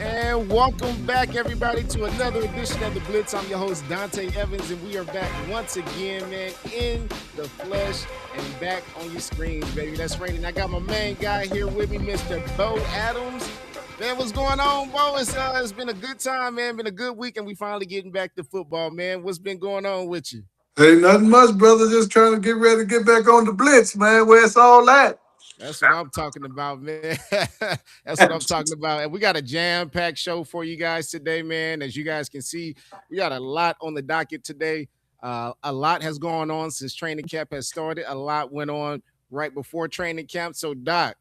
And welcome back, everybody, to another edition of the Blitz. I'm your host, Dontay Evans, and we are back once again, man, in the flesh and back on your screens, baby. That's right. And I got my main guy here with me, Mr. Bo Adams. Man, what's going on, Bo? It's been a good time, man. Been a good week, and we finally getting back to football, man. What's been going on with you? Hey, nothing much, brother. Just trying to get ready to get back on the blitz, man. Where it's all at. That's what I'm talking about, man. That's what I'm talking about. And we got a jam-packed show for you guys today, man. As you guys can see, we got a lot on the docket today. A lot has gone on since training camp has started. A lot went on right before training camp. So, Doc,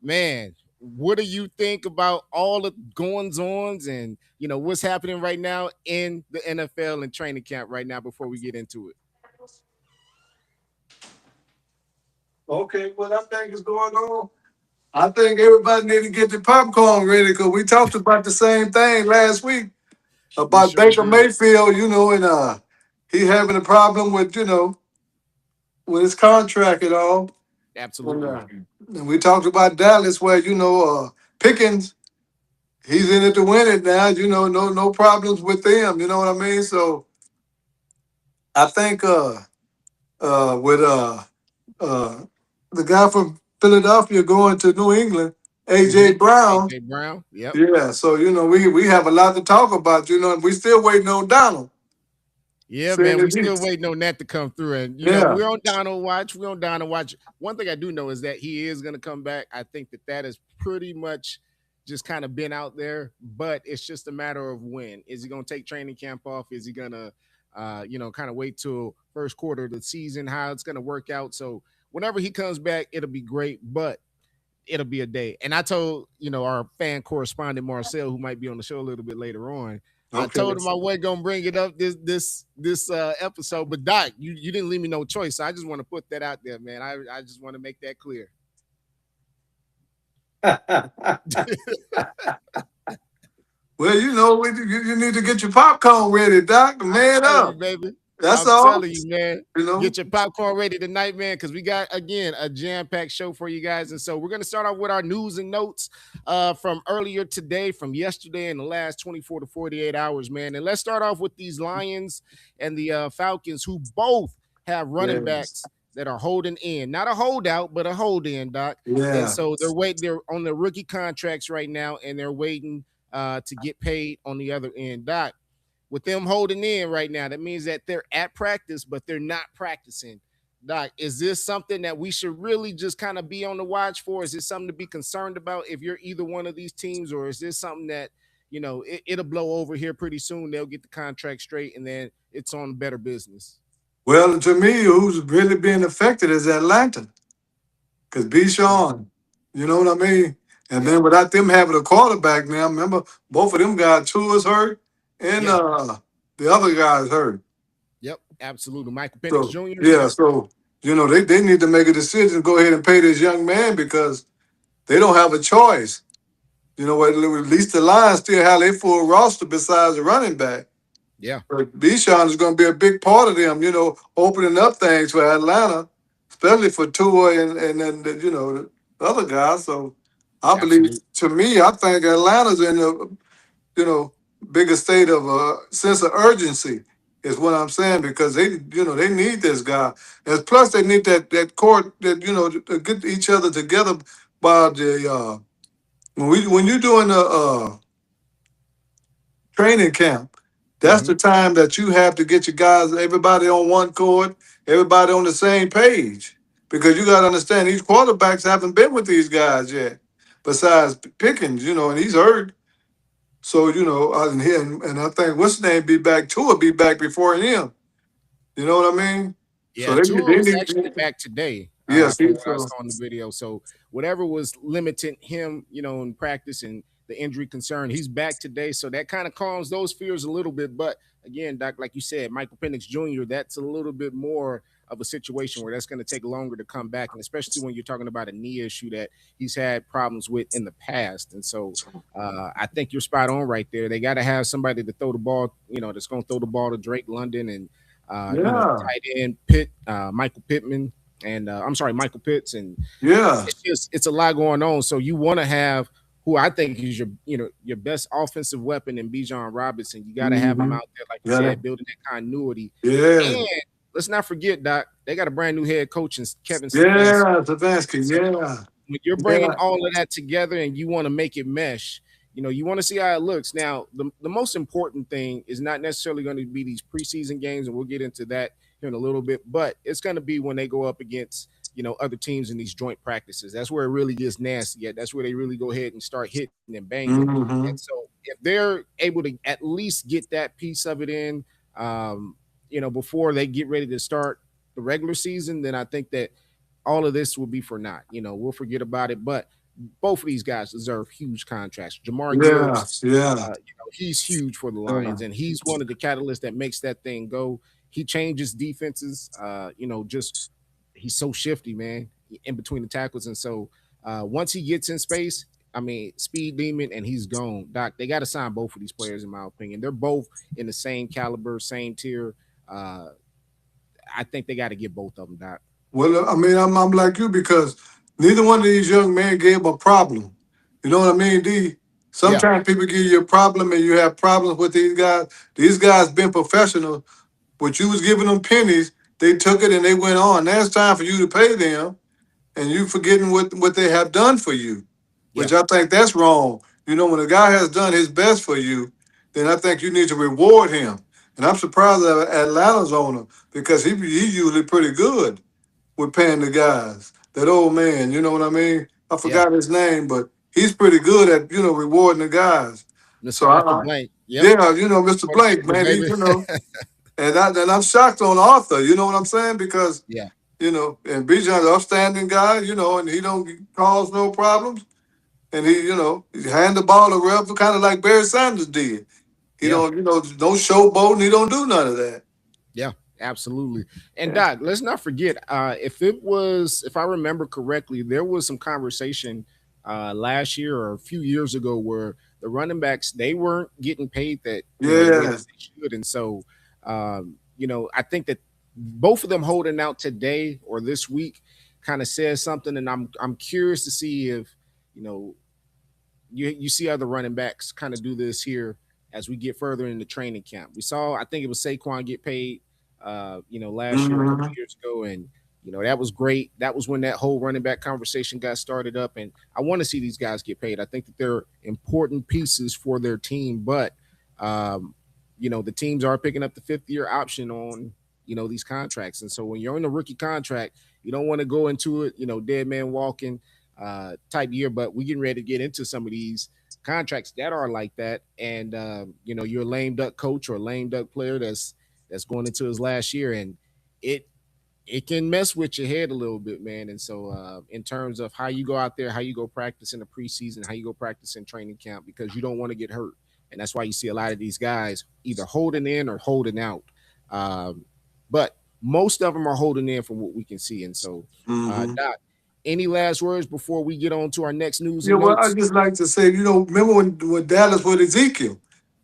man, what do you think about all the goings-ons and what's happening right now in the NFL and training camp right now before we get into it? Okay, what I think is going on. I think everybody need to get their popcorn ready because we talked about the same thing last week We about sure Baker did. Mayfield, and he having a problem with with his contract and all. And, Absolutely. uh, and we talked about Dallas where Pickens, he's in it to win it now. No problems with them. You know what I mean? So I think with uh, the guy from Philadelphia going to New England, AJ Mm-hmm. Brown. AJ Brown. Yep. Yeah, so we have a lot to talk about. And we still waiting on Donald. Yeah, Saying man, we that still waiting on that to come through. And yeah, we're on Donald watch. We're on Donald watch. One thing I do know is that he is going to come back. I think that is pretty much just kind of been out there, but it's just a matter of when. Is he going to take training camp off? Is he going to, kind of wait till first quarter of the season? How it's going to work out? So whenever he comes back, it'll be great. But it'll be a day. And I told, our fan correspondent Marcel, who might be on the show a little bit later on, I okay. told him I wasn't gonna bring it up this episode. But Doc, you didn't leave me no choice. So I just want to put that out there, man. I just want to make that clear. Well, you need to get your popcorn ready, Doc. I'm Man telling you, up. baby. That's I'm all. telling you, man. You know. Get your popcorn ready tonight, man, because we got again a jam-packed show for you guys. And so we're gonna start off with our news and notes from earlier today, from yesterday, in the last 24 to 48 hours, man. And let's start off with these Lions and the Falcons, who both have running Yes. backs that are holding in, not a holdout, but a hold in, Doc. And Yeah. so they're on their rookie contracts right now, and they're waiting to get paid on the other end, Doc. With them holding in right now, that means that they're at practice, but they're not practicing. Doc, is this something that we should really just kind of be on the watch for? Is this something to be concerned about if you're either one of these teams, or is this something that it'll blow over here pretty soon? They'll get the contract straight, and then it's on better business. Well, to me, who's really being affected is Atlanta. Because Bichon, you know what I mean? And Yep. then without them having a quarterback now, remember, both of them guys, two is hurt, and Yeah. the other guy's hurt. Yep. Absolutely. Michael Penix So, Jr. yeah, Yep. so, they need to make a decision, go ahead and pay this young man because they don't have a choice. At least the Lions still have their full roster besides the running back. Yeah. But Bichon is going to be a big part of them, opening up things for Atlanta, especially for Tua and then the other guys. So I believe, Absolutely. to me, I think Atlanta's in a bigger state of sense of urgency. Is what I'm saying because they need this guy, and plus they need that court that to get each other together by the when you're doing a training camp. That's Mm-hmm. the time that you have to get your guys, everybody on one court, everybody on the same page. Because you got to understand, these quarterbacks haven't been with these guys yet. Besides Pickens, and he's hurt. So, and I think what's his name be back to it, be back before him. You know what I mean? So Yeah, Tua they was need, actually back today, yes, from he, what I so, saw in the video. So whatever was limiting him, in practice and the injury concern, he's back today. So that kind of calms those fears a little bit. But again, Doc, like you said, Michael Penix Jr., that's a little bit more of a situation where that's going to take longer to come back, and especially when you're talking about a knee issue that he's had problems with in the past. And so I think you're spot on right there. They got to have somebody to throw the ball, that's going to throw the ball to Drake London and yeah, tight end Michael Pittman, and I'm sorry, Michael Pitts, and yeah, it's a lot going on. So you want to have who I think is your best offensive weapon in Bijan Robinson. You got to have him Mm-hmm. out there, like you Yeah. said, building that continuity. Yeah. And let's not forget, Doc, they got a brand new head coach in Kevin Stefanski. Yeah. And Stefanski. so Yeah. when you're bringing Yeah. all of that together and you want to make it mesh, you want to see how it looks. Now, the most important thing is not necessarily going to be these preseason games, and we'll get into that here in a little bit, but it's going to be when they go up against other teams in these joint practices. That's where it really gets nasty. That's where they really go ahead and start hitting and banging. And Mm-hmm. so if they're able to at least get that piece of it in, before they get ready to start the regular season, then I think that all of this will be for naught. We'll forget about it. But both of these guys deserve huge contracts. Jamar Yeah. Gibbs, Yeah. he's huge for the Yeah. Lions, and he's one of the catalysts that makes that thing go. He changes defenses. Just he's so shifty, man, in between the tackles, and so once he gets in space, I mean, speed demon, and he's gone. Doc, they got to sign both of these players, in my opinion. They're both in the same caliber, same tier. Uh, I think they got to get both of them, Doc. Well, I mean, I'm like you because neither one of these young men gave a problem. You know what I mean? Yeah, Sometimes people give you a problem and you have problems with these guys. These guys been professional. What you was giving them pennies, they took it and they went on. Now it's time for you to pay them, and you forgetting what they have done for you, yeah, which I think that's wrong. You know, when a guy has done his best for you, then I think you need to reward him. And I'm surprised at Atlanta's owner because he's usually pretty good with paying the guys. That old man, you know what I mean? I yeah. forgot his name, but he's pretty good at rewarding the guys. So Mr. Blank. Yep. yeah, Mr. For the Blake, Steelers, man, baby. and I'm shocked on Arthur. You know what I'm saying? Because Yeah, and Bijan's an upstanding guy, and he don't cause no problems, and he hand the ball to ref kind of like Barry Sanders did. He yeah, don't don't showboat and he don't do none of that. yeah. Absolutely. And Doc, let's not forget, if I remember correctly, there was some conversation last year or a few years ago where the running backs they weren't getting paid that the way that Yeah. they should, and so I think that both of them holding out today or this week kind of says something, and I'm curious to see if you know you see other running backs kind of do this here as we get further into training camp. We saw, I think it was Saquon get paid, last year, a couple Hmm. of years ago, and that was great. That was when that whole running back conversation got started up, and I want to see these guys get paid. I think that they're important pieces for their team, but um, the teams are picking up the fifth year option on these contracts, and so when you're in a rookie contract, you don't want to go into it, dead man walking type year. But we getting ready to get into some of these contracts that are like that, and you're a lame duck coach or a lame duck player that's going into his last year, and it it can mess with your head a little bit, man. And so, in terms of how you go out there, how you go practice in the preseason, how you go practice in training camp, because you don't want to get hurt, and that's why you see a lot of these guys either holding in or holding out. Um, but most of them are holding in from what we can see. And so, Hmm. Doc, any last words before we get on to our next news Yeah, and well, I notes? just like to say, remember when Dallas with Ezekiel?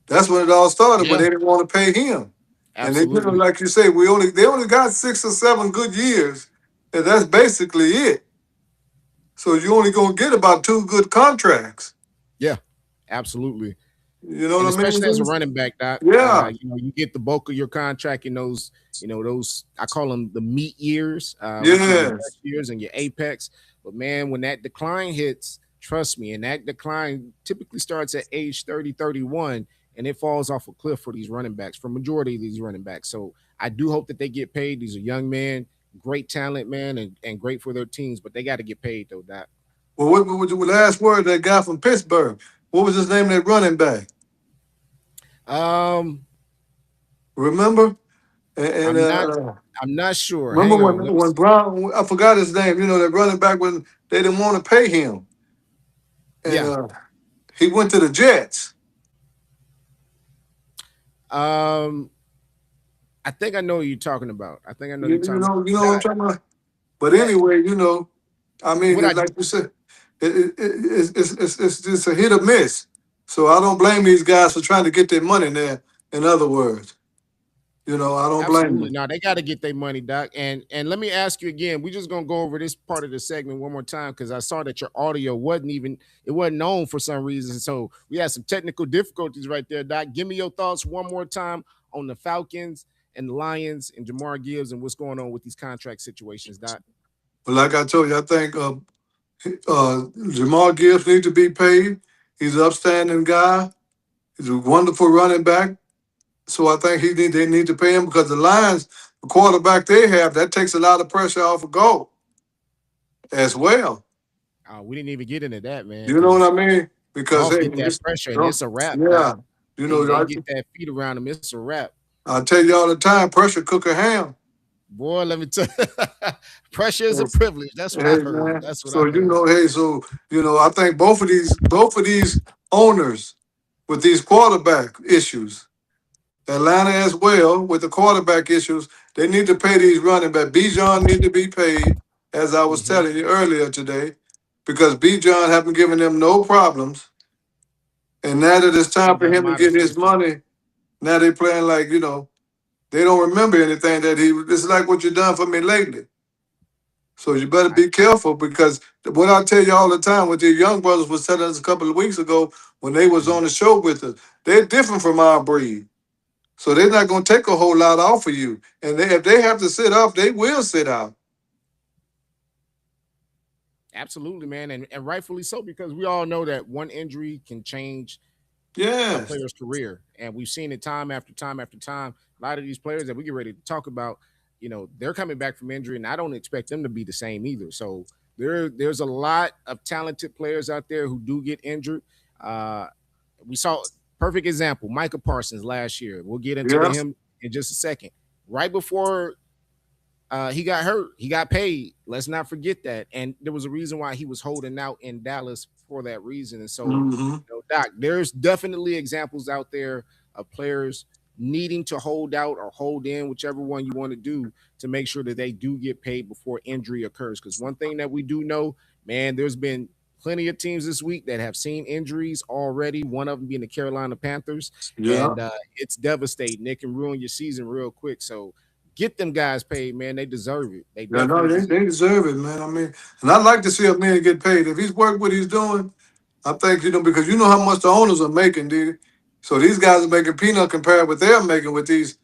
That's when it all started, but Yeah, they didn't want to pay him. And they, absolutely. like you say, they only got 6 or 7 good years, and that's basically it. So you only gonna get about 2 good contracts. Yeah, absolutely. You know And what I especially as a mean? running back, Doc, Yeah. you get the bulk of your contract in those, those I call them the meat years, which are your Yes. best years and your apex. But man, when that decline hits, trust me, and that decline typically starts at age 30, 31, and it falls off a cliff for these running backs, for majority of these running backs. So I do hope that they get paid. These are young men, great talent, man, and great for their teams, but they got to get paid though, Doc. Well, what was the last word that guy from Pittsburgh? What was his name? That running back. Um, Remember? And I'm not I'm not sure. remember Hang on. when Let me when see. Brown? I forgot his name. That running back when they didn't want to pay him, and Yeah. he went to the Jets. Um, I think I know what you're talking about. I think I know what You, you're you talking about. know, you know what I'm That, talking about. But eh, anyway, I mean, what I like you said, it's just a hit or miss. So I don't blame these guys for trying to get their money there. In other words, I don't blame Absolutely. them. No, they got to get their money, Doc. And let me ask you again. We just gonna go over this part of the segment one more time because I saw that your audio wasn't known for some reason. So we had some technical difficulties right there, Doc. Give me your thoughts one more time on the Falcons and the Lions and Jamar Gibbs and what's going on with these contract situations, Doc. But like I told you, I think Jamal Gibbs needs to be paid. He's an upstanding guy. He's a wonderful running back. So I think they need to pay him because the Lions, the quarterback they have, that takes a lot of pressure off of Gold as well. We didn't even get into that, man, You know what because I mean? Because Golf hey, get that pressure and it's a wrap, Doc. yeah, They get that feet around him, it's a wrap. I tell you all the time, pressure cook a ham. Boy, let me tell you, pressure is a Yes. privilege. That's what I Hey heard. man. That's what I So heard. hey, I think both of these owners with these quarterback issues, Atlanta as well with the quarterback issues, they need to pay these running back. Bijan need to be paid, as I was Hmm. telling you earlier today, because Bijan haven't given them no problems. And now that it's He time for got him him to out of get the his system. money, now they playing like, they don't remember anything that he. It's like what you done for me lately. So you better I, be careful because what I tell you all the time, what your young brothers was telling us a couple of weeks ago when they was mhm. on the show with us, they're different from our breed. So they're not going to take a whole lot off of you. And if they have to sit up, they will sit out. Absolutely, man, and rightfully so because we all know that one injury can change a Yes. player's career, and we've seen it time after time after time. A lot of these players that we get ready to talk about, they're coming back from injury, and I don't expect them to be the same either. So there's a lot of talented players out there who do get injured. Uh, we saw perfect example, Micah Parsons last year. We'll get into Yeah. him in just a second. Right before he got hurt. He got paid. Let's not forget that. And there was a reason why he was holding out in Dallas for that reason. And so, Hmm. Doc, there's definitely examples out there of players needing to hold out or hold in, whichever one you want to do, to make sure that they do get paid before injury occurs. Because one thing that we do know, man, there's been plenty of teams this week that have seen injuries already. One of them being the Carolina Panthers, Yeah. and it's devastating. It can ruin your season real quick. So get them guys paid, man. They deserve it. They Yeah, no, definitely they, deserve they deserve it, man. I mean, and I'd like to see a man get paid. If he's worked what he's doing, I think, because you know how much the owners are making, dude. So these guys are making peanut compared with they're making with these,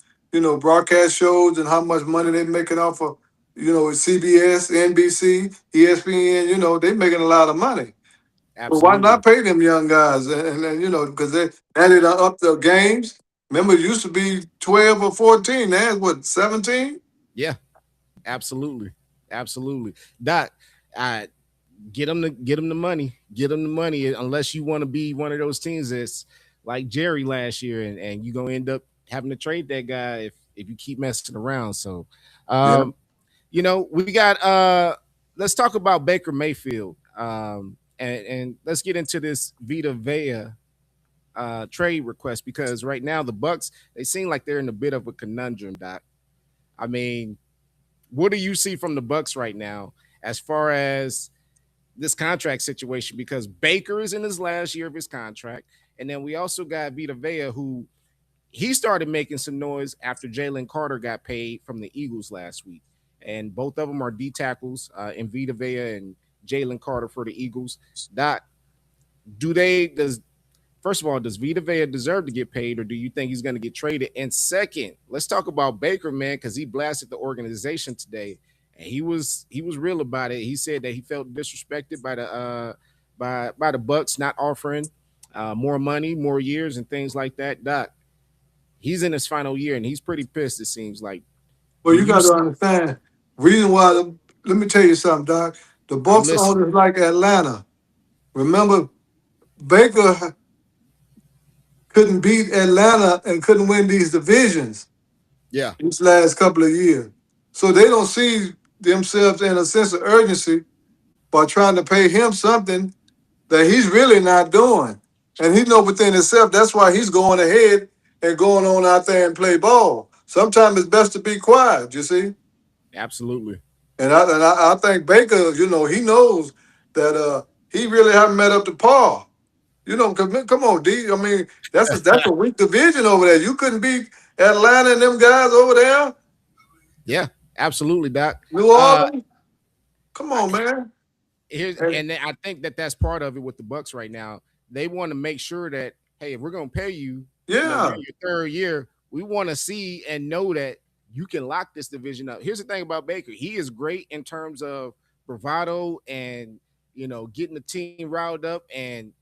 broadcast shows and how much money they're making off of, with CBS, NBC, ESPN, they're making a lot of money. Well, why absolutely. not pay them young guys? And because they now they done up their games. Remember, it used to be 12 or 14. Now it's what, 17? Yeah, absolutely. Absolutely. Doc, I get them the money. Get them the money unless you want to be one of those teams that's like Jerry last year and you're gonna end up having to trade that guy if you keep messing around. So Yeah. um, we got let's talk about Baker Mayfield. And let's get into this Vita Vea trade request because right now the Bucks they seem like they're in a bit of a conundrum, Doc. I mean, what do you see from the Bucks right now as far as this contract situation? Because Baker is in his last year of his contract, and then we also got Vita Vea, who he started making some noise after Jalen Carter got paid from the Eagles last week, and both of them are D tackles in Vita Vea and Jalen Carter for the Eagles. Doc, do they does first of all, does Vita Vea deserve to get paid, or do you think he's going to get traded? And second, let's talk about Baker, man, because he blasted the organization today, and he was real about it. He said that he felt disrespected by the Bucks not offering more money, more years, and things like that. Doc, he's in his final year, and he's pretty pissed. It seems like. Well, Do you you got to see? understand. Reason why. Let me tell you something, Doc. The I'm Bucks listening. owners like Atlanta. Remember, Baker couldn't beat Atlanta and couldn't win these divisions Yeah, these last couple of years. So they don't see themselves in a sense of urgency by trying to pay him something that he's really not doing. And he know within himself that's why he's going ahead and going on out there and play ball. Sometimes it's best to be quiet, you see. absolutely. And I think Baker, he knows that he really haven't met up to par. Come on, D. I mean, that's a weak division over there. You couldn't beat. Atlanta and them guys over there, Yeah, absolutely, Doc. New Orleans. Come I, on, man. here's Hey, and I think that that's part of it with the Bucks right now. They want to make sure that hey, if we're gonna pay you, you're yeah. in your third year. We want to see and know that you can lock this division up. Here's the thing about Baker: he is great in terms of bravado and getting the team riled up, and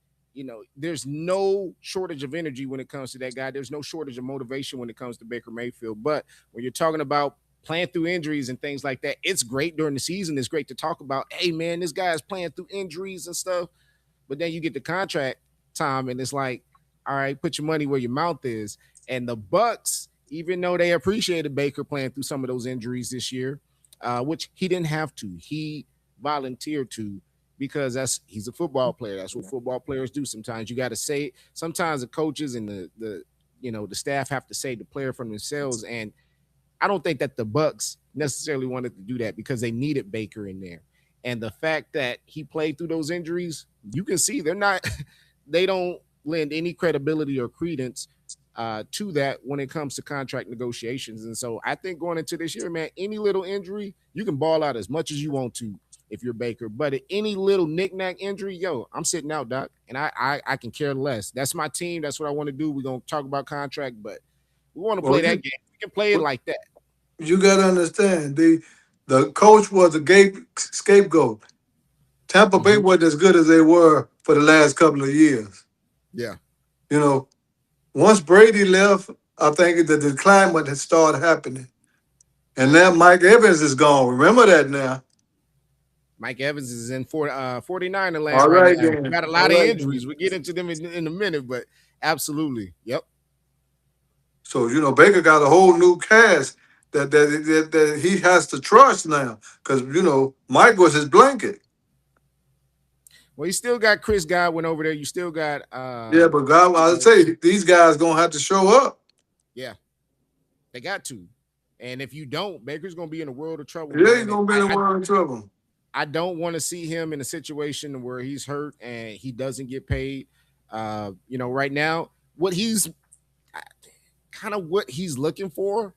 there's no shortage of energy when it comes to that guy. There's no shortage of motivation when it comes to Baker Mayfield. But when you're talking about playing through injuries and things like that, it's great during the season. It's great to talk about, hey man, this guy is playing through injuries and stuff. But then you get the contract time and it's like, all right, put your money where your mouth is. And the Bucks, even though they appreciated Baker playing through some of those injuries this year, which he didn't have to, he volunteered to because he's a football player. That's what football players do. Sometimes you got to say. Sometimes the coaches and the staff have to save the player from themselves. And I don't think that the Bucks necessarily wanted to do that because they needed Baker in there. And the fact that he played through those injuries, you can see they're not they don't lend any credibility or credence to that when it comes to contract negotiations. And so I think going into this year, man, any little injury, you can ball out as much as you want to if you're Baker. But any little knick-knack injury, yo, I'm sitting out, Doc. And I can care less. That's my team. That's what I want to do. We're gonna talk about contract, but we want to play Well, that game. We can play it like that. you got to understand the coach was a scapegoat. Tampa Bay Mm-hmm. wasn't as good as they were for the last couple of years. Yeah. You know, once Brady left, I think the decline had started happening. And now Mike Evans is gone. Remember that now. Mike Evans is in 49er land All right right now. We then. got a All lot of right injuries. then. We'll get into them in a minute, but absolutely. Yep. So Baker got a whole new cast that he has to trust now because Mike was his blanket. Well, you still got Chris Godwin over there. You still got Yeah, but God, I say these guys gonna have to show up. yeah, they got to. And if you don't, Baker's gonna be in a world of trouble, Yeah, he's man. And gonna be in a world of trouble. I don't want to see him in a situation where he's hurt and he doesn't get paid. Right now, what he's kind of what he's looking for.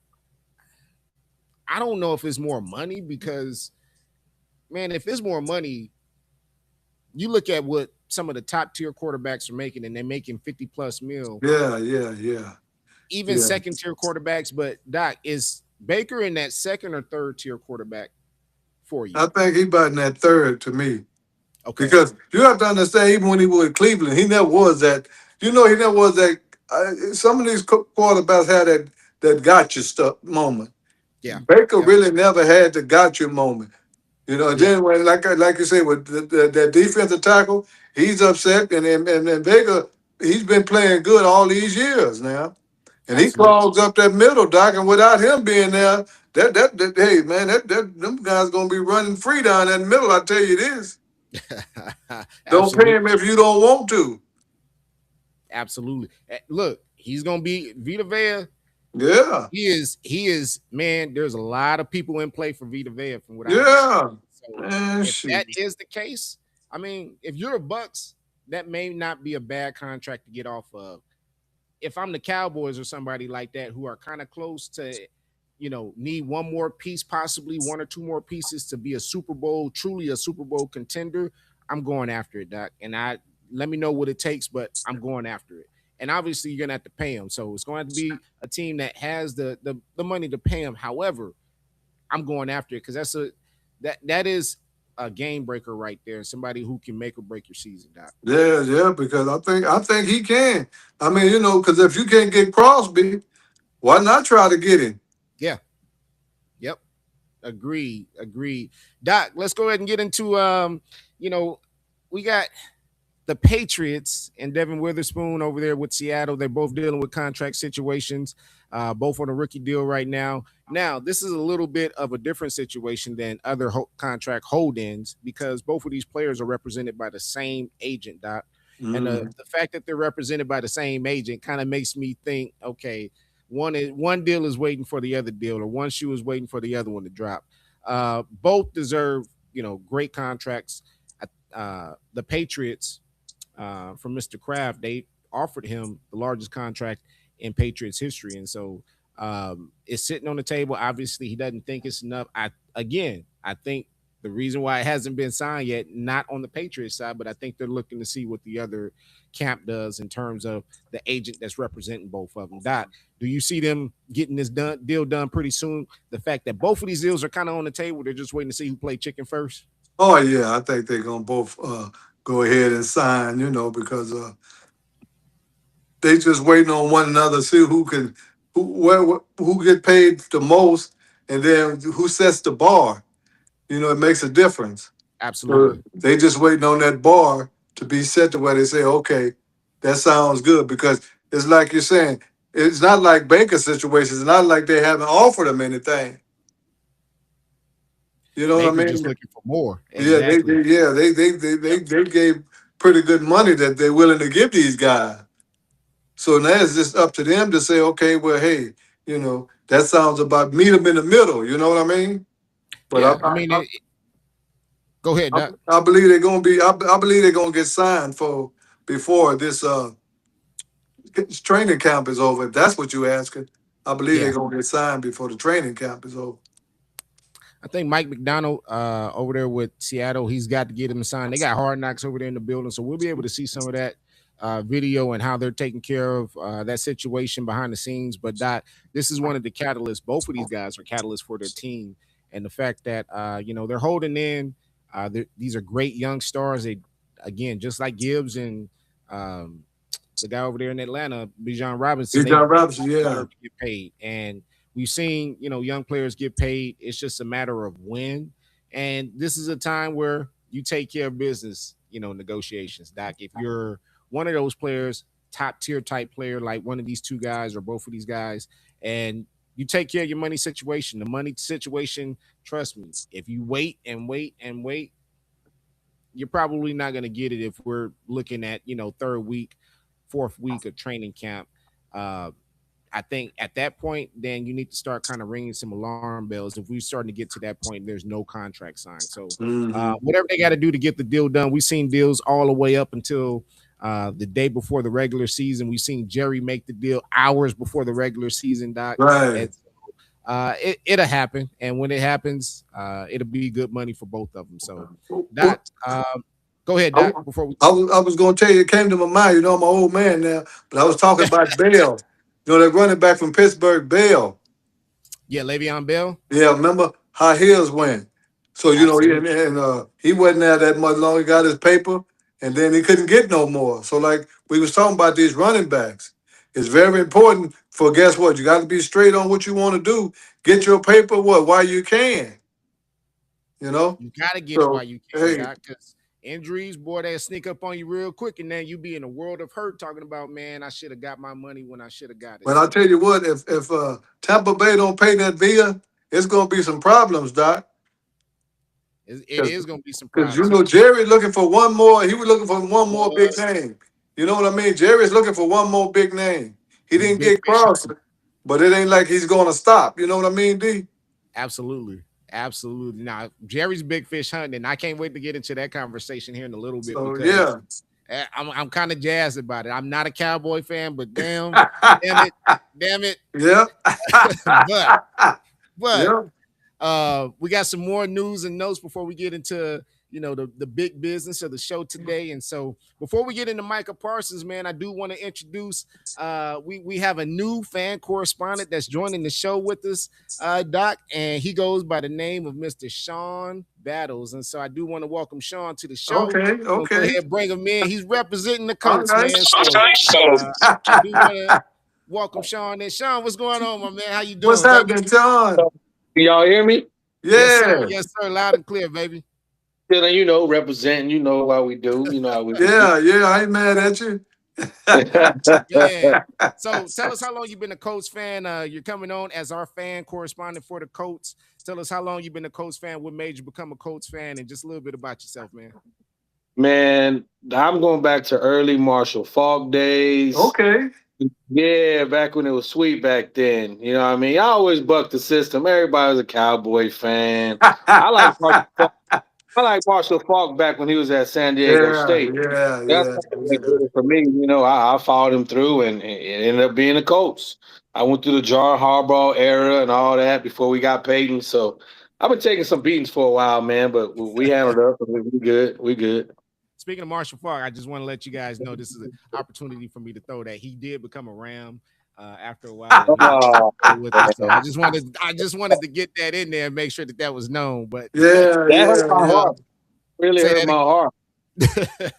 I don't know if it's more money because man, if it's more money, you look at what some of the top tier quarterbacks are making, and they're making 50 plus mil, Yeah, yeah, yeah, even yeah. second tier quarterbacks. But Doc, is Baker in that second or third tier quarterback for you? I think he about in that third to me. Okay. Because you have to understand, even when he was in Cleveland, he never was that. He never was that. Some of these quarterbacks had that gotcha stuff moment. Yeah. Baker Yep. really never had the gotcha moment. And Yeah. then when like you say with that defensive tackle, he's upset, and Baker he's been playing good all these years now, and he Absolutely. clogs up that middle, Doc, and without him being there, that hey man, that them guys gonna be running free down that middle. I tell you this. Don't pay him Absolutely. if you don't want to. Absolutely. Look, he's gonna be Vita Vea. Yeah, He is man. There's a lot of people in play for Vita Vea from what I understand. yeah, So man, if that shit. is the case, I mean, if you're a Bucks, that may not be a bad contract to get off of. If I'm the Cowboys or somebody like that who are kind of close to, need one more piece, possibly one or two more pieces to be a Super Bowl, truly a Super Bowl contender, I'm going after it, Doc. And let me know what it takes, but I'm going after it. And obviously, you're gonna have to pay him. So it's going to be a team that has the money to pay him. However, I'm going after it because that is a game breaker right there. Somebody who can make or break your season, Doc. Yeah, yeah, because I think he can. I mean, because if you can't get Crosby, why not try to get him? Yeah. Yep. Agreed. Agreed. Doc, let's go ahead and get into you know, we got the Patriots and Devin Witherspoon over there with Seattle. They're both dealing with contract situations, both on a rookie deal right now. Now, this is a little bit of a different situation than other contract hold-ins because both of these players are represented by the same agent, Doc. And Mm. the fact that they're represented by the same agent kind of makes me think, okay, one deal is waiting for the other deal, or one shoe is waiting for the other one to drop. Both deserve, great contracts. The Patriots from Mr. Kraft, they offered him the largest contract in Patriots history. And so It's sitting on the table. Obviously, he doesn't think it's enough. I think the reason why it hasn't been signed yet, not on the Patriots side, but I think they're looking to see what the other camp does in terms of the agent that's representing both of them. Doc, do you see them getting this deal done pretty soon? The fact that both of these deals are kind of on the table, they're just waiting to see who play chicken first. Oh yeah, I think they're gonna both go ahead and sign. Because they just waiting on one another, see who get paid the most, and then who sets the bar. It makes a difference. So Absolutely. they just waiting on that bar to be set to where they say, okay, that sounds good. Because it's like you're saying, it's not like Baker situations. It's not like they haven't offered them anything. You know what Baker's I just mean? looking for more. Yeah, they, Exactly. they yeah they gave pretty good money that they're willing to give these guys. So now it's just up to them to say, okay, well, hey, that sounds about meet them in the middle. You know what I mean? But Yeah. I mean, go ahead, Doc. I believe they're gonna be. I believe they're gonna get signed for before this training camp is over. If that's what you're asking, I believe they're Yeah. gonna get signed before the training camp is over. I think Mike McDonald over there with Seattle, he's got to get him signed. They got Hard Knocks over there in the building, so we'll be able to see some of that video and how they're taking care of that situation behind the scenes. But this is one of the catalysts. Both of these guys are catalysts for their team, and the fact that they're holding in. These are great young stars. They again, just like Gibbs and the guy over there in Atlanta, Bijan Robinson, Big they John Robinson, yeah. deserve to get paid. And we've seen, young players get paid. It's just a matter of when. And this is a time where you take care of business, negotiations. Doc, if you're one of those players, top tier type player, like one of these two guys or both of these guys, and you take care of your money situation, the money situation, trust me, if you wait and wait and wait, you're probably not going to get it if we're looking at, third week, fourth week of training camp. Uh, I think at that point, then you need to start kind of ringing some alarm bells. If we're starting to get to that point, there's no contract signed. So Mm-hmm. whatever they got to do to get the deal done, we've seen deals all the way up until the day before the regular season. We've seen Jerry make the deal hours before the regular season, Doc. Right. And it'll happen, and when it happens, it'll be good money for both of them. So, Doc, go ahead, I, Doc. Before we, I was going to tell you, it came to my mind. I'm an old man now, but I was talking about Bell. That running back from Pittsburgh, Bell. yeah, Le'Veon Bell, Yeah, remember how his went. So absolutely. he wasn't there that much long. He got his paper, and then he couldn't get no more. So like we was talking about these running backs, it's very important for guess what? You got to be straight on what you want to do. Get your paper while you can. You know. You gotta get it while So you can, hey, Doc, because injuries, boy, they'll sneak up on you real quick, and then you be in a world of hurt talking about, man, I should have got my money when I should have got it. but I So tell you what, if Tampa Bay don't pay that via, it's gonna be some problems, Doc. it is gonna be some Because problems. So Jerry looking for one more. He was looking for one more big what name. You know what I mean? Jerry's looking for one more big name. He he's didn't big get fish Cross, hunting. but it ain't like he's going to stop. You know what I mean, D? Absolutely. Absolutely. Now, Jerry's big fish hunting, and I can't wait to get into that conversation here in a little bit So because yeah, I'm kind of jazzed about it. I'm not a Cowboy fan, but damn it, damn it. yeah, but but yeah. we got some more news and notes before we get into the big business of the show today. And so before we get into Micah Parsons, man, I do want to introduce we have a new fan correspondent that's joining the show with us, Doc, and he goes by the name of Mr. Sean Battles. And so I do want to welcome Sean to the show. Okay, We'll go okay, ahead, bring him in. He's representing the all Colts, right. man. So I do want to welcome Sean. And Sean, what's going on, my man? How you What's doing, baby? happening, John? Can y'all hear me? Yes, sir. Yeah, Yes, sir. Loud and clear, baby. Feeling, representing, how we do, how we do. yeah. I ain't mad at you. Man. So tell us how long you've been a Colts fan. You're coming on as our fan correspondent for the Colts. Tell us how long you've been a Colts fan, what made you become a Colts fan, and just a little bit about yourself, man. Man, I'm going back to early Marshall Falk days. Okay. Yeah, back when it was sweet back then. You know what I mean? I always bucked the system. Everybody was a Cowboy fan. I like Marshall Falk. I like Marshall Falk back when he was at San Diego Yeah, State. That's yeah, what yeah. did it for me. I followed him through and it ended up being the Colts. I went through the John Harbaugh era and all that before we got Peyton. So I've been taking some beatings for a while, man. But we handled up. We good. We good. Speaking of Marshall Falk, I just want to let you guys know this is an opportunity for me to throw that he did become a Ram after a while, and he Oh, with us. So I just wanted to get that in there and make sure that that was known. But Yeah, that hurt yeah, my yeah, heart. Really say hurt that my heart. again.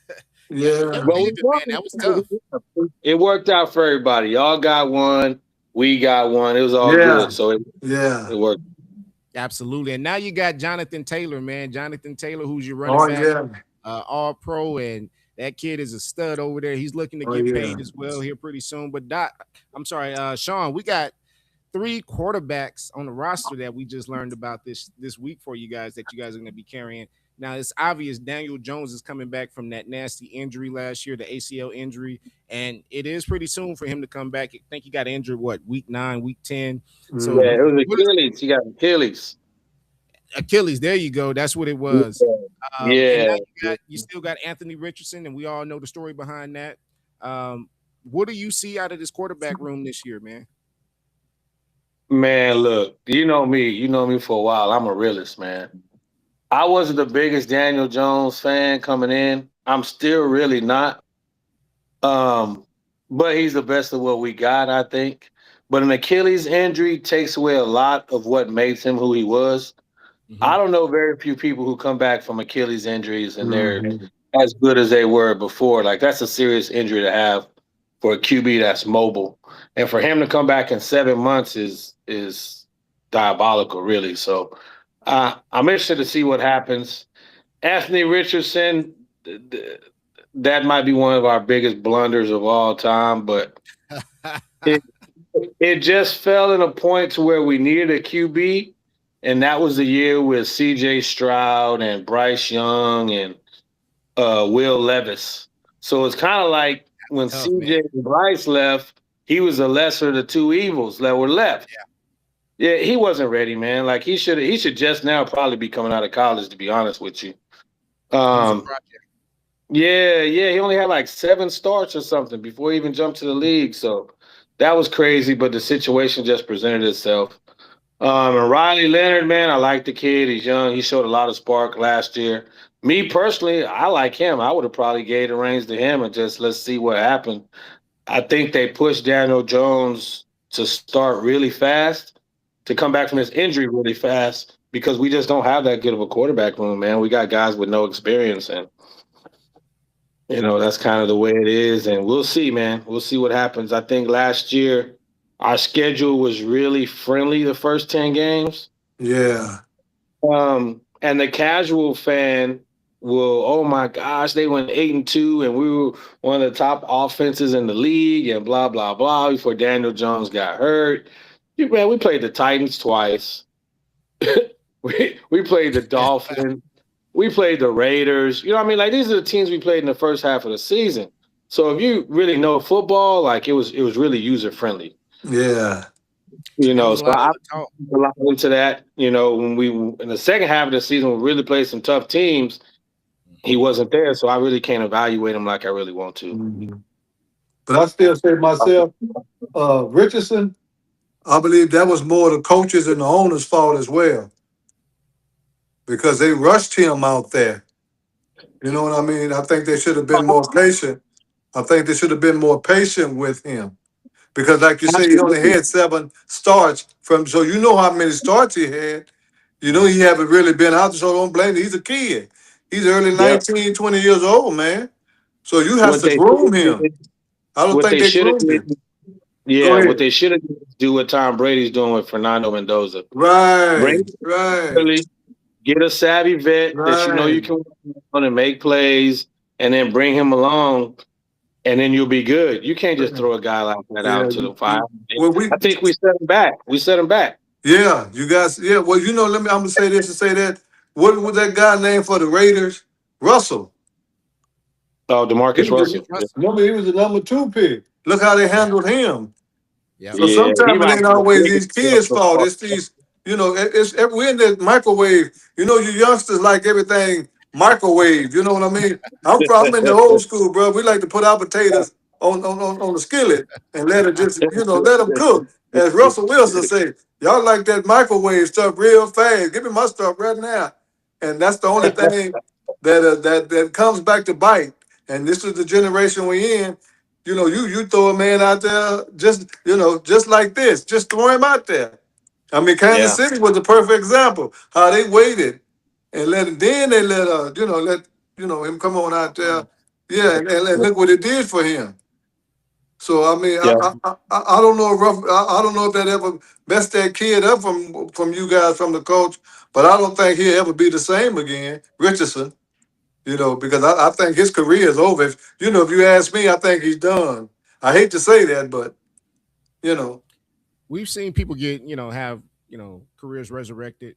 Yeah, he kept yeah, But we leaving, man. won. That was tough. It worked out for everybody. Y'all got one. We got one. It was all yeah, good. So yeah. it worked. Absolutely. And now you got Jonathan Taylor, man. Jonathan Taylor, who's your running Oh back, yeah, all pro, and that kid is a stud over there. He's looking to oh get yeah. paid as well here pretty soon. But I'm sorry, Sean, we got three quarterbacks on the roster that we just learned about this week for you guys that you guys are going to be carrying. Now it's obvious Daniel Jones is coming back from that nasty injury last year, the ACL injury, and it is pretty soon for him to come back. I think he got injured week 9, week 10. So Yeah, Hmm. it was what is Achilles. You got Achilles. Achilles? There you go. That's what it Yeah. was. And now Yeah. you still got Anthony Richardson, and we all know the story behind that. What do you see out of this quarterback room this year, man? Man, look, you know me. You know me for a while. I'm a realist, man. I wasn't the biggest Daniel Jones fan coming in. I'm still really not. Um, but he's the best of what we got, I think. But an Achilles injury takes away a lot of what makes him who he was. Mm-hmm. I don't know very few people who come back from Achilles injuries and they're Hmm. as good as they were before. Like that's a serious injury to have for a QB that's mobile, and for him to come back in 7 months is diabolical, really. So I'm interested to see what happens. Anthony Richardson, that might be one of our biggest blunders of all time, but it it just fell in a point to where we needed a QB, and that was the year with C.J. Stroud and Bryce Young and Will Levis. So it's kind of like when Tough, man. C.J. and Bryce left, he was the lesser of the two evils that were left. Yeah, he wasn't ready, man. Like he should just now probably be coming out of college, to be honest with you. He was a Um, project. yeah, he only had like 7 starts or something before he even jumped to the league. So that was crazy, but the situation just presented itself. And Riley Leonard, man, I like the kid. He's young. He showed a lot of spark last year. Me personally, I like him. I would have probably gave the reins to him and just let's see what happened. I think they pushed Daniel Jones to start really fast, to come back from his injury really fast, because we just don't have that good of a quarterback room, man. We got guys with no experience, and that's kind of the way it is. And we'll see, man. We'll see what happens. I think last year our schedule was really friendly the first 10 games. Yeah, And the casual fan will, oh my gosh, they went 8-2, and we were one of the top offenses in the league, and blah blah blah. Before Daniel Jones got hurt, man, we played the Titans twice. we played the Dolphins. We played the Raiders. You know what I mean? Like these are the teams we played in the first half of the season. So if you really know football, like it was really user friendly. yeah. There was a So lot I of talk. a lot into that. When we in the second half of the season, we really played some tough teams. He wasn't there, so I really can't evaluate him like I really want to. Mhm. But I still say myself, Richardson. I believe that was more the coaches and the owners' fault as well because they rushed him out there. You know what I mean? I think they should have been more patient. I think they should have been more patient with him because, like you say, he only Absolutely. had 7 starts from. So you know how many starts he had. You know he haven't really been out there, so don't blame him. He's a kid. He's early Yep. 19, 20 years old, man. So you have What to they should groom have him. did, I don't what think they they should have groomed did, him. Go yeah, what ahead. they should have did is do what Tom Brady's doing with Fernando Mendoza. Bring Right, him right, early, get a savvy vet that you know right. you can rely on and make plays, and then bring him along, and then you'll be good. You can't just throw a guy like that Yeah, out to the fire. well, I think we set him back. We set him back. yeah, you guys, yeah. Well, let me. I'm gonna say this and say that. What was that guy name for the Raiders? Russell. Oh, He Demarcus was, Demarcus Russell. Russell. remember, he was the number 2 pick. Look how they Yeah. handled him. Yep. So Yeah, he sometimes it might ain't be the always biggest these kids' Russell fault. Park. It's these, we're in the microwave. You youngsters like everything microwave. You know what I mean? I'm in the old school, bro. We like to put our potatoes on the skillet and let it just, let them cook. As Russell Wilson say, y'all like that microwave stuff real fast. Give me my stuff right now. And that's the only thing that comes back to bite. And this is the generation we in. You throw a man out there just like this, just throw him out there. I mean, Kansas Yeah. City was a perfect example how they waited and let him. Then they let him come on out there. Yeah, and look what it did for him. So I mean, Yeah. I don't know if I don't know if that ever messed that kid up from you guys from the coach, but I don't think he'll ever be the same again, Richardson. Because I think his career is over. If you ask me, I think he's done. I hate to say that, but you know, We've seen people get, have, careers resurrected,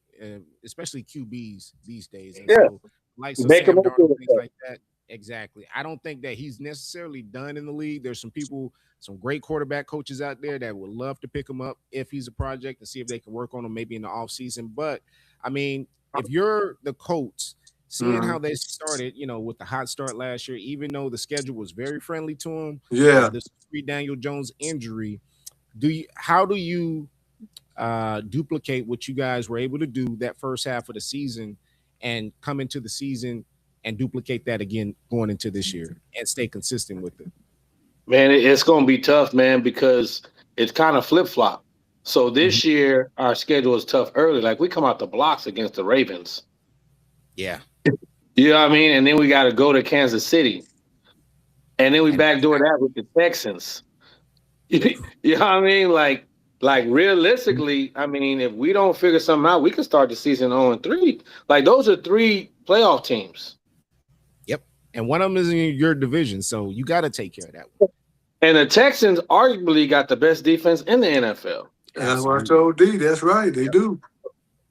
especially QBs these days. And Yeah. so, like, so Make them Sam up Darnold, with things it. like that. Exactly. I don't think that he's necessarily done in the league. There's some people, some great quarterback coaches out there that would love to pick him up if he's a project and see if they can work on him maybe in the offseason. But I mean, if you're the Colts, seeing how mhm. they started, with the hot start last year, even though the schedule was very friendly to him, Yeah. this Daniel Jones injury, how do you duplicate what you guys were able to do that first half of the season and come into the season and duplicate that again going into this year and stay consistent with it? Man, it's going to be tough, man, because it's kind of flip flop. So Mhm. this year, our schedule is tough early. Like we come out the blocks against the Ravens. Yeah. You know what I mean? And then we got to go to Kansas City. And then we And backdoor that with the Texans. You know what I mean? Like realistically, I mean, if we don't figure something out, we could start the season 0-3. Like those are three playoff teams. yep. And one of them is in your division. So you got to take care of that one. And the Texans arguably got the best defense in the NFL. That's what I Absolutely. told D. That's right. They Yep. do.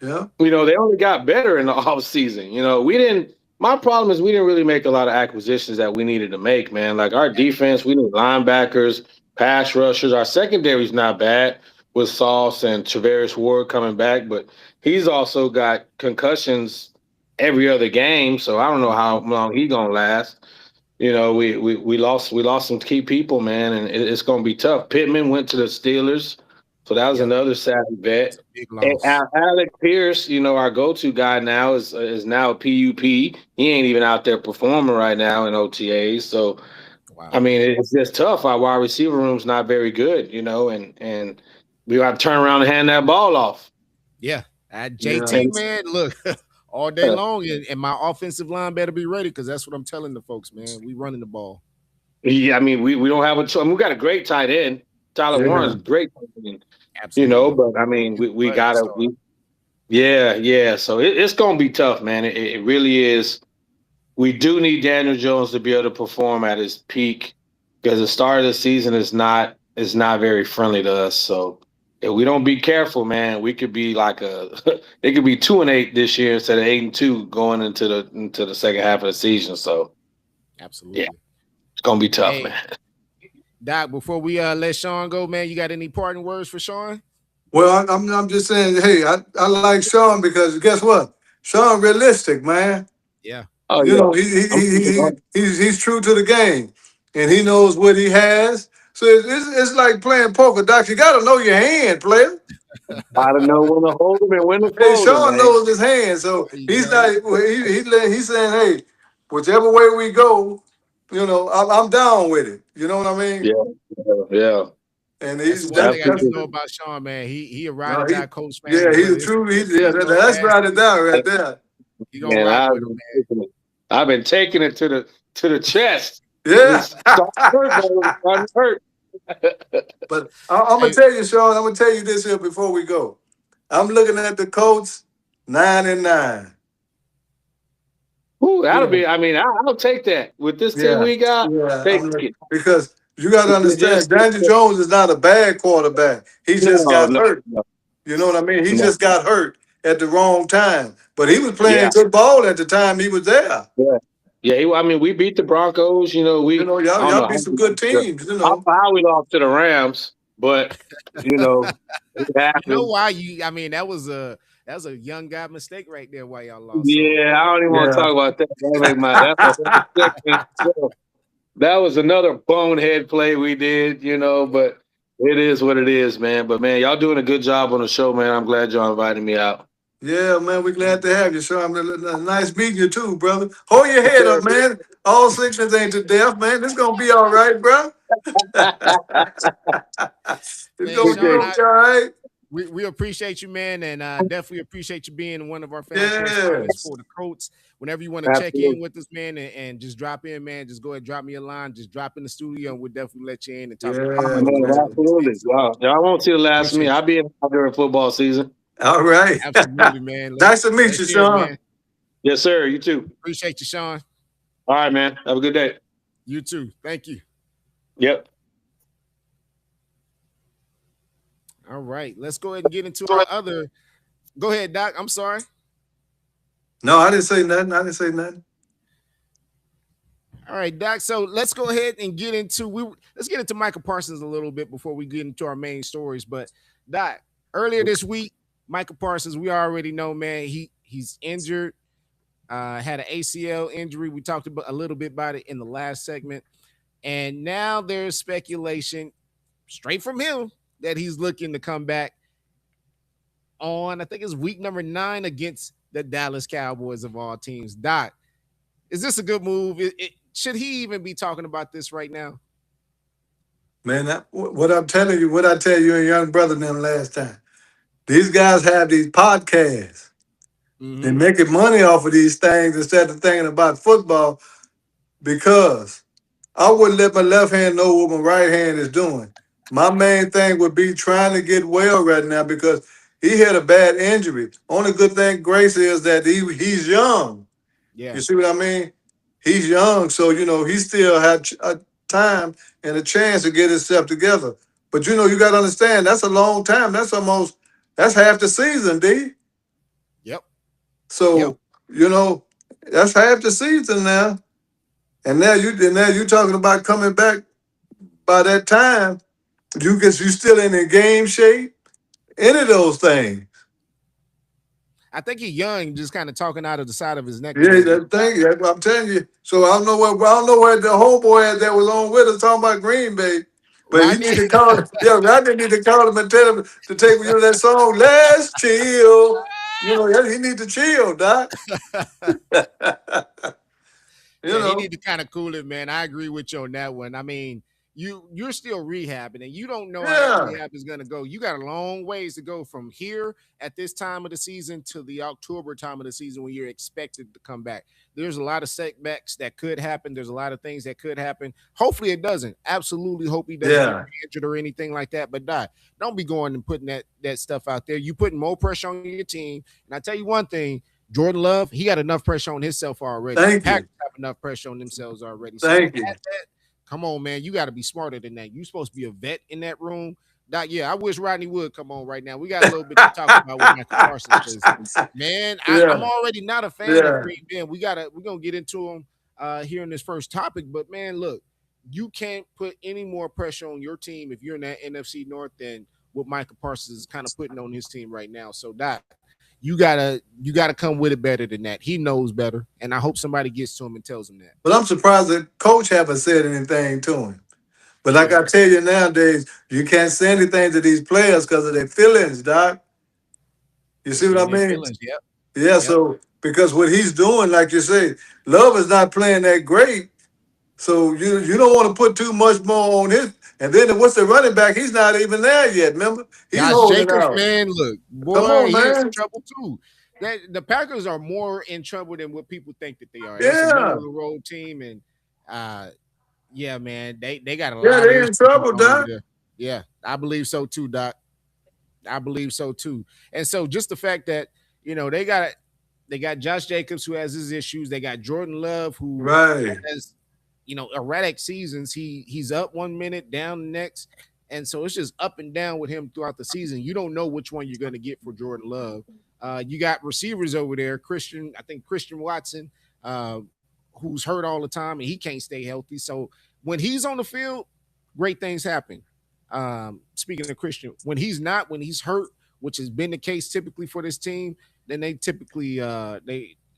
Yeah. They only got better in the offseason. We didn't my problem is we didn't really make a lot of acquisitions that we needed to make, man. Like our defense, we need linebackers, pass rushers. Our secondary's not bad with Sauce and Travaris Ward coming back, but he's also got concussions every other game, so I don't know how long he's gonna last. We lost some key people, man, and it's going to be tough. Pittman went to the Steelers, so that was Yep. another savvy That's vet. a big And loss. Alec Pierce, our go-to guy now is now a PUP. He ain't even out there performing right now in OTAs. So Wow. I mean, it's just tough. Our wide receiver room's not very good, and we got to turn around and hand that ball off. Yeah. At Yeah. JT, And man, look, all day long. And my offensive line better be ready because that's what I'm telling the folks, man. We running the ball. yeah, I mean, we don't have a choice. I mean, we got a great tight end. Tyler Warren's Yeah. great, Absolutely. but I mean, And we Bud, the gotta, star. yeah, yeah. So it's gonna be tough, man. It really is. We do need Daniel Jones to be able to perform at his peak because the start of the season is not very friendly to us. So if we don't be careful, man, we could be like it could be 2-8 this year instead of 8-2 going into the second half of the season. So yeah, Absolutely. it's gonna be tough, Hey, man. Doc, before we let Sean go, man, you got any parting words for Sean? Well, I'm just saying, hey, I like Sean because guess what? Sean realistic, man. Yeah. Oh yeah, I'm, He's true to the game, and he knows what he has. So it's like playing poker, Doc. You got to know your hand, player. gotta know when to hold them and when to Hey, fold them, Sean man. knows his hand, so There you he's go. not. He's saying, hey, whichever way we go, I'm down with it. You know what I mean? Yeah, yeah, yeah. And That's the he's one that thing I that's do Absolutely. know about Sean, man. He a ride no, or die coach, yeah, man. he's Whether a it's true. good Yeah, season or that's bad right it season, down right there. he gonna Man, rock with him, man. I've been taking it to the chest. Yeah. It's starting to hurt, though. It's starting to hurt. But I'm gonna Hey, tell you, Sean. I'm gonna tell you this here before we go. I'm looking at the Colts 9-9. Ooh, You that'll know, be. I mean, I'll take that with this team yeah, we got. yeah. Take it. Because you got to It's understand, just Daniel Jones is not a bad quarterback. He just no, got no, hurt. no, You know what I mean? He no. just got hurt at the wrong time. But he was playing Yeah, good ball at the time he was there. yeah, yeah. I mean, we beat the Broncos. I don't Y'all know beat how some good teams. I don't know how we lost to the Rams, but it you know happened. why? I mean, that was a young guy mistake right there. Why y'all lost? So Yeah, I don't even want to Yeah. talk about that. That's a whole section in itself. That was another bonehead play we did, but it is what it is, man. But man, y'all doing a good job on the show, man. I'm glad y'all invited me out. Yeah, man, we're glad to have you, Sean. Nice meeting you too, brother. Hold your Yes, head sir. up, man. All sickness ain't to death, man. It's gonna be all right, bro. It's Man, gonna, you Sean, gonna Appreciate be all right. we appreciate you, man, and definitely appreciate you being one of our fan Yeah, correspondents for the Colts. Whenever you want to it. check in Absolutely. with us, man, and just drop in, man, just go ahead, drop me a line, just drop in the studio, and we'll definitely let you in and talk about Oh, yeah, whatever you man, want man. to discuss. absolutely. So Y'all won't see the last of me. appreciate I'll you. be in during football season. All right. Absolutely, man. Nice to meet Let's you, hear it, Sean. man. Yes, sir. You too. Appreciate you, Sean. All right, man. Have a good day. You too. Thank you. Yep. All right, let's go ahead and get into our other. Go ahead, Doc. I'm sorry. No, I didn't say nothing. I didn't say nothing. All right, Doc. So let's go ahead and get into let's get into Michael Parsons a little bit before we get into our main stories. But Doc, earlier this week, Michael Parsons, we already know, man, he's injured, had an ACL injury. We talked about a little bit about it in the last segment, and now there's speculation straight from him that he's looking to come back on. I think it's week number 9 against the Dallas Cowboys of all teams. Doc, is this a good move? Should he even be talking about this right now? Man, what I'm telling you, what I tell you and young brother them last time. These guys have these podcasts. They're Mm-hmm. making money off of these things instead of thinking about football because I wouldn't let my left hand know what my right hand is doing. My main thing would be trying to get well right now because he had a bad injury. Only good thing, Grace, is that he's young. You Yeah. see what I mean? He's young, so he still had a time and a chance to get himself together. But you got to understand that's a long time. That's half the season, D. Yep. Yep. So you know that's half the season now. And now you talking about coming back by that time. You still in the game shape. Any of those things. I think he's young, just kind of talking out of the side of his neck a Yeah, little bit. that thing. That's what I'm telling you. So I don't know where the homeboy that was on with us talking about Green Bay, but he Rodney. need to call. Yeah, Rodney need to call him and tell him to take that song. Let's chill. He need to chill, Doc. you Yeah, he know. need to kind of cool it, man. I agree with you on that one. I mean, you're still rehabbing, and you don't know how that Yeah. rehab is going to go. You got a long ways to go from here at this time of the season to the October time of the season when you're expected to come back. There's a lot of setbacks that could happen. There's a lot of things that could happen. Hopefully, it doesn't. Absolutely, hope he doesn't get Yeah. injured or anything like that. But don't be going and putting that stuff out there. You putting more pressure on your team. And I tell you one thing. Jordan Love, he got enough pressure on himself already. The Thank Packers you. have enough pressure on themselves already. So to Thank add you. that, come on, man, you got to be smarter than that. You supposed to be a vet in that room. Yeah, I wish Rodney would come on right now. We got a little bit to talk about with Michael Parsons because, man, I'm yeah. already not a fan of Yeah. Green Bay. We're gonna get into him here in this first topic. But man, look, you can't put any more pressure on your team if you're in that NFC North than what Michael Parsons is kind of putting on his team right now. So you gotta come with it better than that. He knows better, and I hope somebody gets to him and tells him that. But I'm surprised that coach haven't said anything to him. But like Yeah, I tell you nowadays, you can't say anything to these players because of their feelings, Doc. You see it's what in I their mean? feelings. Yep, Yeah, yep. so because what he's doing, like you say, Love is not playing that great. So you don't want to put too much more on his. And then what's the running back? He's not even there yet. Remember, he's Josh holding Jacobs, out. man, look, Come boy, on, he in man. trouble too. The Packers are more in trouble than what people think that they are. It's a middle Yeah, of the road team, and uh, yeah, man, they got a yeah, lot of they in issues going trouble, on over Doc. there. Yeah, I believe so too, Doc. I believe so too. And so just the fact that they got Josh Jacobs who has his issues. They got Jordan Love who Right. has erratic seasons. He's up 1 minute, down the next, and so it's just up and down with him throughout the season. You don't know which one you're going to get for Jordan Love. You got receivers over there, Christian Watson, who's hurt all the time and he can't stay healthy. So when he's on the field, great things happen. Speaking of Christian, when he's hurt, which has been the case typically for this team, then they typically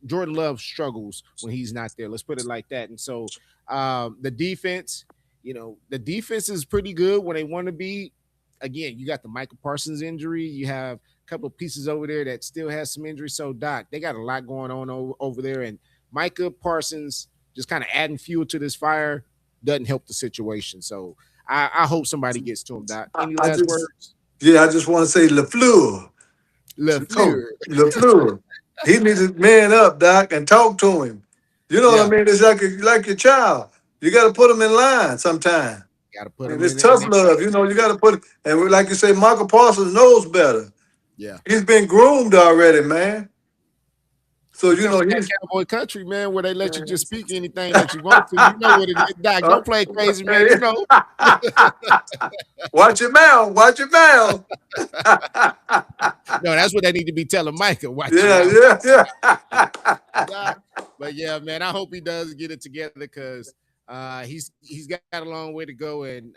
Jordan Love struggles when he's not there. Let's put it like that. And so the defense, the defense is pretty good when they want to be. Again, you got the Michael Parsons injury. You have a couple of pieces over there that still has some injury. So Doc, they got a lot going on over there, and Micah Parsons just kind of adding fuel to this fire doesn't help the situation. So I hope somebody gets to him, Doc. Any I last just, words? yeah, I just want to say LaFleur. No, LeFleur. LaFleur. He needs to man up, Doc, and talk to him. You know what I Yeah, mean? It's like your child. You got to put him in line sometime. got to put And him it's in tough their love. place. You got to put, and like you say, Michael Parsons knows better. Yeah. He's been groomed already, man. So, He come from that he's. cowboy country, man, where they let you just speak anything that you want to. You know what it is, Doc. Don't play crazy, man. You know. Watch your mouth. Watch your mouth. No, that's what they need to be telling Micah. Watch your Yeah, mouth, yeah, yeah. Doc. But yeah, man, I hope he does get it together because he's got a long way to go, and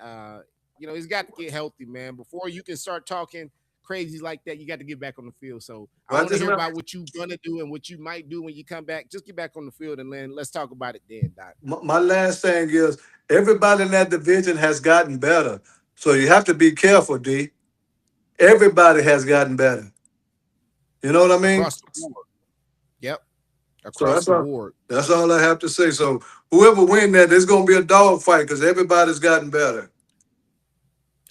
he's got to get healthy, man. Before you can start talking crazy like that, you got to get back on the field. So I Well, I want to just hear remember, about what you're gonna do and what you might do when you come back. Just get back on the field and then let's talk about it then, Doc. my last thing is everybody in that division has gotten better. So you have to be careful, D. Everybody has gotten better. You know what I mean? Across the board. Yep, So across that's the all. board. That's all I have to say. So whoever win that, there's gonna be a dog fight because everybody's gotten better.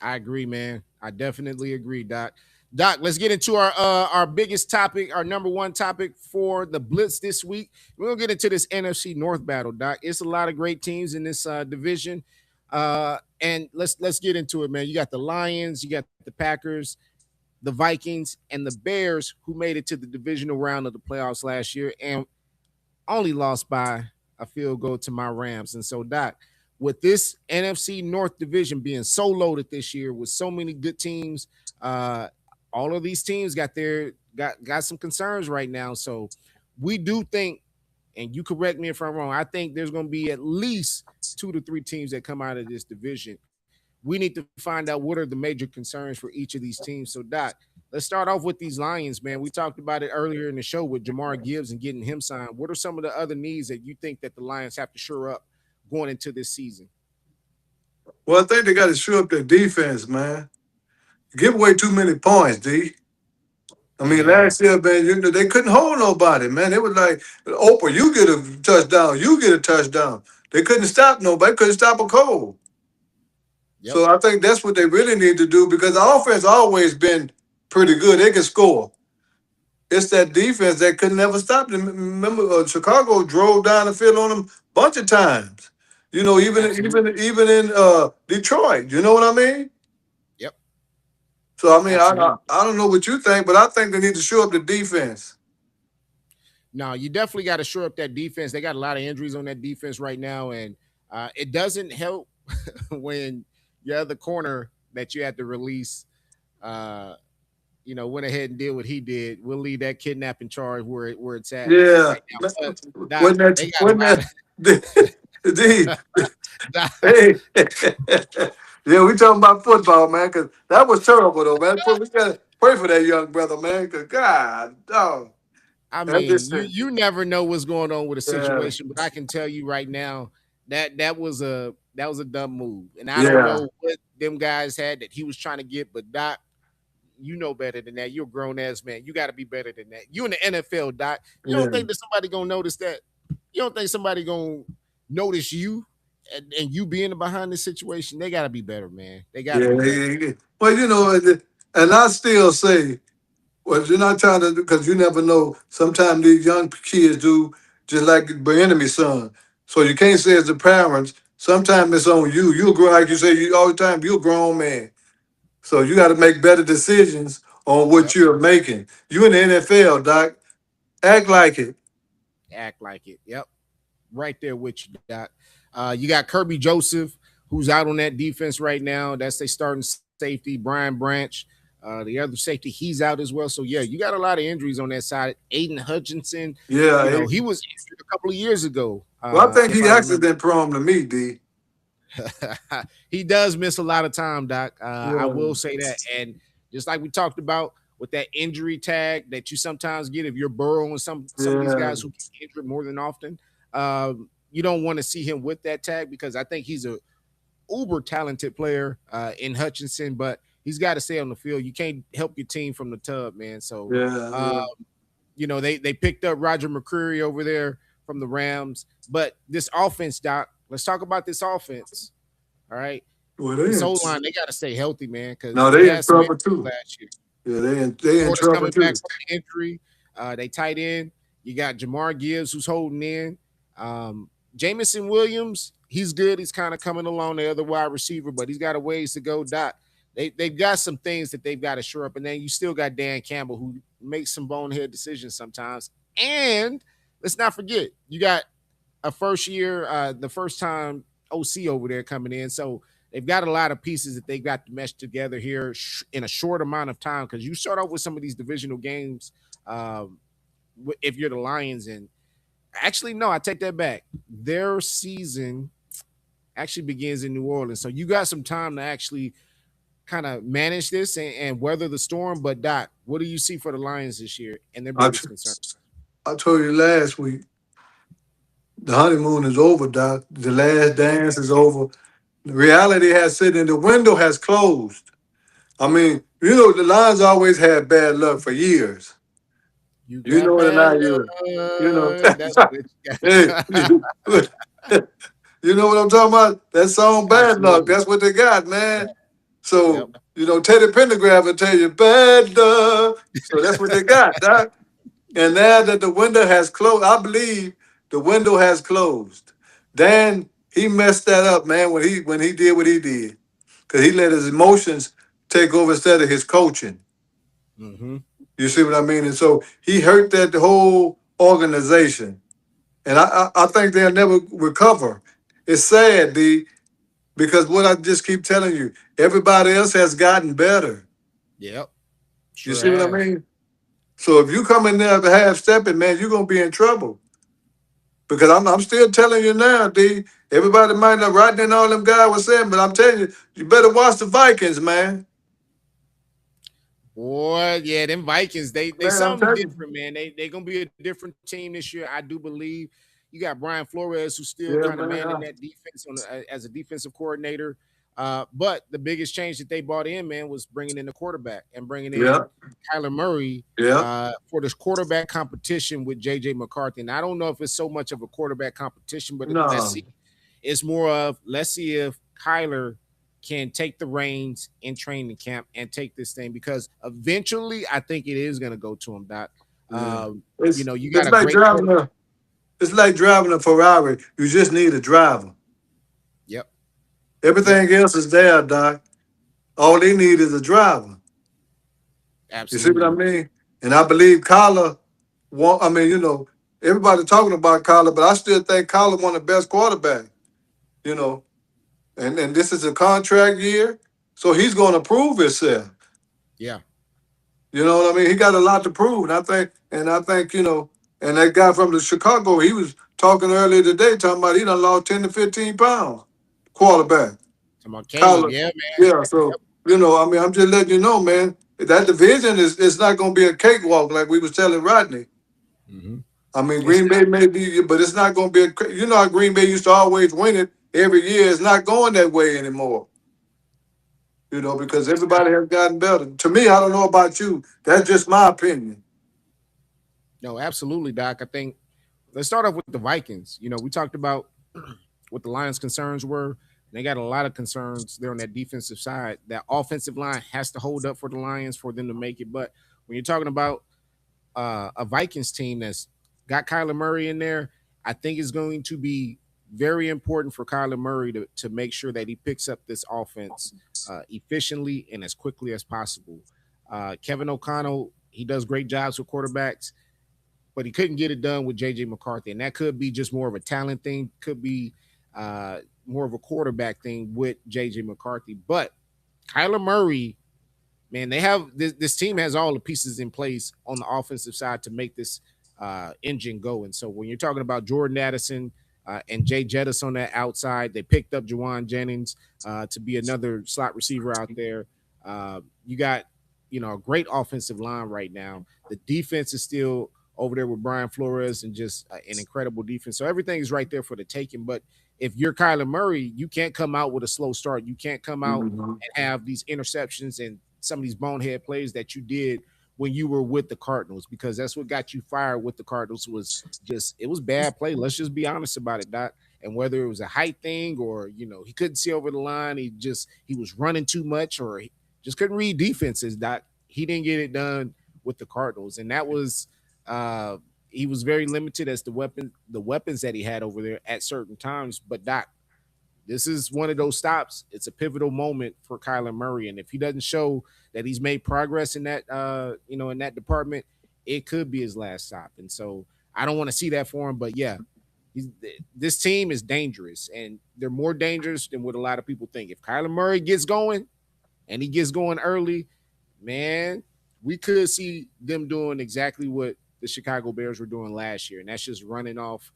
I agree, man. I definitely agree, Doc. Doc, let's get into our biggest topic, our number one topic for the Blitz this week. We're gonna get into this NFC North battle, Doc. It's a lot of great teams in this division, and let's get into it, man. You got the Lions, you got the Packers, the Vikings, and the Bears, who made it to the divisional round of the playoffs last year, and only lost by a field goal to my Rams. And so, Doc, with this NFC North division being so loaded this year with so many good teams, uh, all of these teams got some concerns right now. So we do think, and you correct me if I'm wrong, I think there's going to be at least 2 to 3 teams that come out of this division. We need to find out what are the major concerns for each of these teams. So, Doc, let's start off with these Lions, man. We talked about it earlier in the show with Jamar Gibbs and getting him signed. What are some of the other needs that you think that the Lions have to shore up going into this season? Well, I think they got to show up their defense, man. Give away too many points, D. I mean, Yeah. last year, man, they couldn't hold nobody, man. It was like, Oprah, you get a touchdown, you get a touchdown. They couldn't stop nobody, couldn't stop a cold. Yep. So I think that's what they really need to do because the offense always been pretty good. They can score. It's that defense that could never stop them. Remember, Chicago drove down the field on them a bunch of times. Absolutely. Even in Detroit. You know what I mean? Yep. So I mean, Absolutely. I don't know what you think, but I think they need to show up the defense. No, you definitely got to shore up that defense. They got a lot of injuries on that defense right now, and it doesn't help when your other corner that you had to release, uh, went ahead and did what he did. We'll leave that kidnapping charge where it's at Yeah, right now. But Doc, when that they got a when lot that of the Doc, hey yeah, we talking about football, man, because that was terrible though, man. We gotta pray for that young brother, man. Cause God, dog, I that mean, just you never know what's going on with a yeah, situation, but I can tell you right now that was a dumb move, and I don't yeah, know what them guys had that he was trying to get, but Doc, you know better than that. You're a grown ass man. You got to be better than that. You in the NFL, Doc. You don't yeah, think that somebody gonna notice that? You don't think somebody gonna notice you and you being behind this situation? They got to be better, man. They got to yeah, be better. yeah. Well, and I still say, well, you're not trying to because you never know. Sometimes these young kids do just like the enemy son. So you can't say as the parents. Sometimes it's on you. You're grown, like you say, you all the time. You're a grown man. So you got to make better decisions on what Yep. you're making. You in the NFL, Doc. Act like it. Act like it. Yep. Right there with you, Doc. You got Kirby Joseph, who's out on that defense right now. That's their starting safety. Brian Branch, the other safety, he's out as well. So yeah, you got a lot of injuries on that side. Aiden Hutchinson, Yeah. he was injured a couple of years ago, Well, I think if he I remember. accident prone to me, D. He does miss a lot of time, Doc. I Yeah. will say that. And just like we talked about with that injury tag that you sometimes get if you're borrowing some of these Yeah, guys who get injured more than often. You don't want to see him with that tag because I think he's a uber talented player in Hutchinson, but he's got to stay on the field. You can't help your team from the tub, man. So, yeah, uh, yeah. they picked up Roger McCreary over there from the Rams, but this offense, Doc. Let's talk about this offense. All right, Well, this O line they got to stay healthy, man, because no, they they in had some trouble injuries too. last year. Yeah, they in Florida's trouble coming back too. from the injury. They tight end. You got Jamar Gibbs who's holding in. Jamison Williams, he's good. He's kind of coming along the other wide receiver, but he's got a ways to go. Dot. They've got some things that they've got to shore up, and then you still got Dan Campbell who makes some bonehead decisions sometimes. And let's not forget, you got a first year, the first time OC over there coming in, so they've got a lot of pieces that they got to mesh together here in a short amount of time. Because you start off with some of these divisional games, um, if you're the Lions, and actually, no, I take that back. Their season actually begins in New Orleans. So you got some time to actually kind of manage this and weather the storm. But Doc, what do you see for the Lions this year and their I, biggest t- concern? I told you last week, the honeymoon is over, Doc. The last dance is over. The reality has set in. The window has closed. I mean, the Lions always had bad luck for years. You You got know it, and bad I you. You know. luck. That's what you Hey, got. you know what I'm talking about? That song "Bad Luck." Absolutely. That's what they got, man. Yep. So Teddy Pendergrass will tell you "Bad Luck." So that's what they got, Doc. And now that the window has closed, I believe the window has closed. Dan, he messed that up, man, when he did what he did. Because he let his emotions take over instead of his coaching. Mm-hmm. You see what I mean? And so he hurt that whole organization. And I think they'll never recover. It's sad, D, because what I just keep telling you, everybody else has gotten better. Yep. You Sure see what I has. mean? So if you come in there to half stepping, man, you're gonna be in trouble. Because I'm still telling you now, D. Everybody might not writing in all them guys was saying, but I'm telling you, you better watch the Vikings, man. Boy, yeah, them Vikings, they Man, I'm something telling you. different, man. They gonna be a different team this year. I do believe. You got Brian Flores who's still Yeah, kind of manning man. that defense as a defensive coordinator. But the biggest change that they brought in, man, was bringing in the quarterback and bringing Yeah, in Kyler Murray yeah. for this quarterback competition with JJ McCarthy. And I don't know if it's so much of a quarterback competition, but let's No. see. It's more of let's see if Kyler can take the reins in training camp and take this thing because eventually I think it is going to go to him, Doc. Yeah. You got It's a like great driving quarterback. a it's like driving a Ferrari. You just need a driver. Yep. Yep. Everything else is there, Doc. All they need is a driver. You see what I Absolutely. mean? And I believe Kyler I mean, everybody talking about Kyler, but I still think Kyler one of the best quarterbacks, you know. And this is a contract year, so he's going to prove himself. Yeah. You know what I mean? He got a lot to prove, and I think, and that guy from the Chicago, he was talking earlier today, talking about he done lost 10 to 15 pounds. Quarterback, Come on, Caleb. Kyler, Yeah, yeah. man. So I mean, I'm just letting you know, man. That division is it's not going to be a cakewalk like we was telling Rodney. Yep. Mm-hmm. I mean, It's Green Bay may be, but it's not going to be how Green Bay used to always win it every year. It's not going that way anymore. Because it's not. everybody has gotten better. To me, I don't know about you. That's just my opinion. No, absolutely, Doc. I think let's start off with the Vikings. We talked about what the Lions' concerns were. They got a lot of concerns there on that defensive side. That offensive line has to hold up for the Lions for them to make it. But when you're talking about a Vikings team that's got Kyler Murray in there, I think it's going to be very important for Kyler Murray to make sure that he picks up this offense efficiently and as quickly as possible. Kevin O'Connell, he does great jobs with quarterbacks, but he couldn't get it done with JJ McCarthy. And that could be just more of a talent thing, could be more of a quarterback thing with JJ McCarthy. But Kyler Murray, man, they have this team has all the pieces in place on the offensive side to make this engine go. And so when you're talking about Jordan Addison and Jay Jettis on that outside, they picked up Jawan Jennings to be another slot receiver out there. You got, a great offensive line right now. The defense is still over there with Brian Flores and just an incredible defense. So everything is right there for the taking. But if you're Kyler Murray, you can't come out with a slow start. You can't come out Mhm. and have these interceptions and some of these bonehead plays that you did when you were with the Cardinals, because that's what got you fired with the Cardinals. Was just, it was bad play. Let's just be honest about it, Doc. And whether it was a height thing, or he couldn't see over the line, he was running too much, or he just couldn't read defenses, Doc. He didn't get it done with the Cardinals, and that was uh he was very limited as the weapons that he had over there at certain times. But Doc, this is one of those stops. It's a pivotal moment for Kyler Murray, and if he doesn't show that he's made progress in that in that department, it could be his last stop. And so I don't want to see that for him. But yeah, he's, this team is dangerous, and they're more dangerous than what a lot of people think. If Kyler Murray gets going, and he gets going early, man, we could see them doing exactly what the Chicago Bears were doing last year, and that's just running off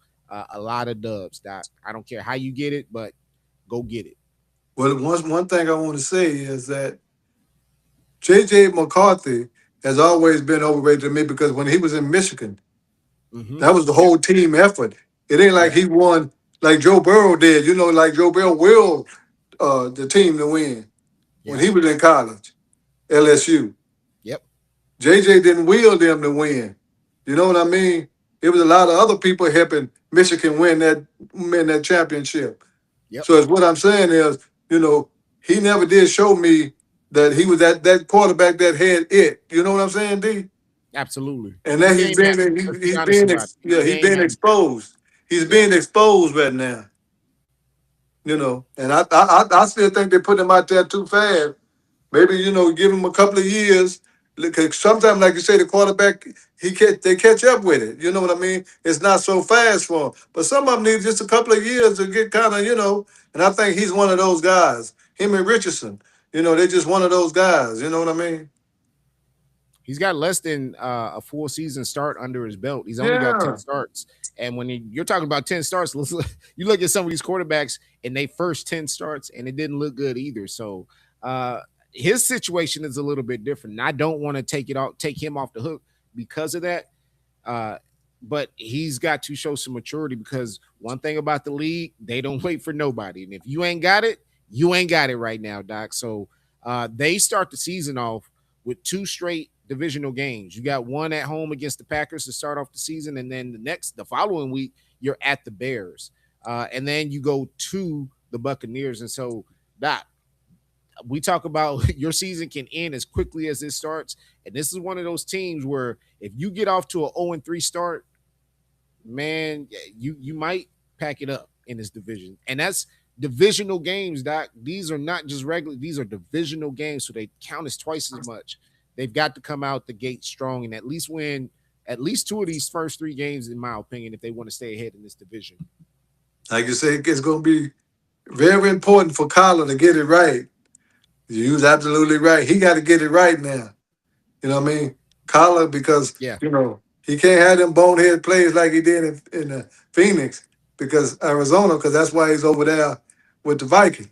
a lot of dubs. Doc, I don't care how you get it, but go get it. Well, one thing I want to say is that J.J. McCarthy has always been overrated to me because when he was in Michigan, Mm-hmm. that was the Yep. whole team effort. It ain't like Yep. he won like Joe Burrow did. Like Joe Burrow willed the team to win when Yeah. he was in college, LSU. Yep. JJ didn't will them to win. You know what I mean? It was a lot of other people helping Michigan win that championship. Yep. So it's what I'm saying is, he never did show me that he was that quarterback that had it. You know what I'm saying, D? Absolutely. And He's then he's game being management. Let's be he's honest being about it. He's he's game being management. exposed. He's Yeah. being exposed right now. And I still think they put him out there too fast. Maybe give him a couple of years. Because sometimes, like you say, the quarterback they catch up with it. You know what I mean? It's not so fast for him. But some of them need just a couple of years to get kind of. And I think he's one of those guys. Him and Richardson. They're just one of those guys. You know what I mean? He's got less than a full season start under his belt. He's only got 10 Yeah. starts. And when you're talking about 10 starts, you look at some of these quarterbacks in their first 10 starts, and it didn't look good either. So uh, his situation is a little bit different. And I don't want to take him off the hook because of that. Uh, but he's got to show some maturity, because one thing about the league, they don't wait for nobody. And if you ain't got it, you ain't got it right now, Doc. So they start the season off with two straight divisional games. You got one at home against the Packers to start off the season, and then the following week, you're at the Bears. And then you go to the Buccaneers. And so, Doc, we talk about your season can end as quickly as it starts. And this is one of those teams where if you get off to a 0-3 start, man, you might pack it up in this division. And that's divisional games, Doc. These are not just regular, these are divisional games, so they count as twice as much. They've got to come out the gate strong and at least win at least two of these first three games, in my opinion, if they want to stay ahead in this division. Like you say, it's going to be very important for Kyler to get it right. You was absolutely right. He got to get it right now. You know what I mean? Kyler, because, Yeah, he can't have them bonehead plays like he did in Phoenix, because Arizona, because that's why he's over there with the Vikings.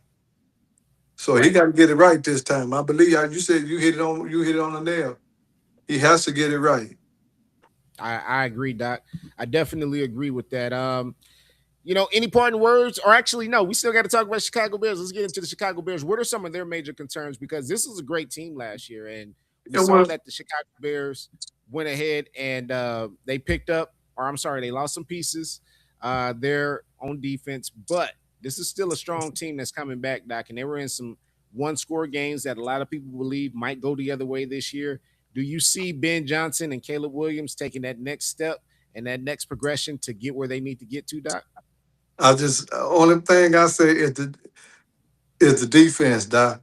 So he right. got to get it right this time. I believe you said you hit it on the nail. He has to get it right. I agree, Doc. I definitely agree with that. Any parting words? Or actually, no, we still got to talk about Chicago Bears. Let's get into the Chicago Bears. What are some of their major concerns? Because this was a great team last year, and we It saw was that the Chicago Bears went ahead and they picked up, or I'm sorry, they lost some pieces there on defense, but this is still a strong team that's coming back, Doc. And they were in some one-score games that a lot of people believe might go the other way this year. Do you see Ben Johnson and Caleb Williams taking that next step and that next progression to get where they need to get to, Doc? I just only thing I say is the defense, Doc.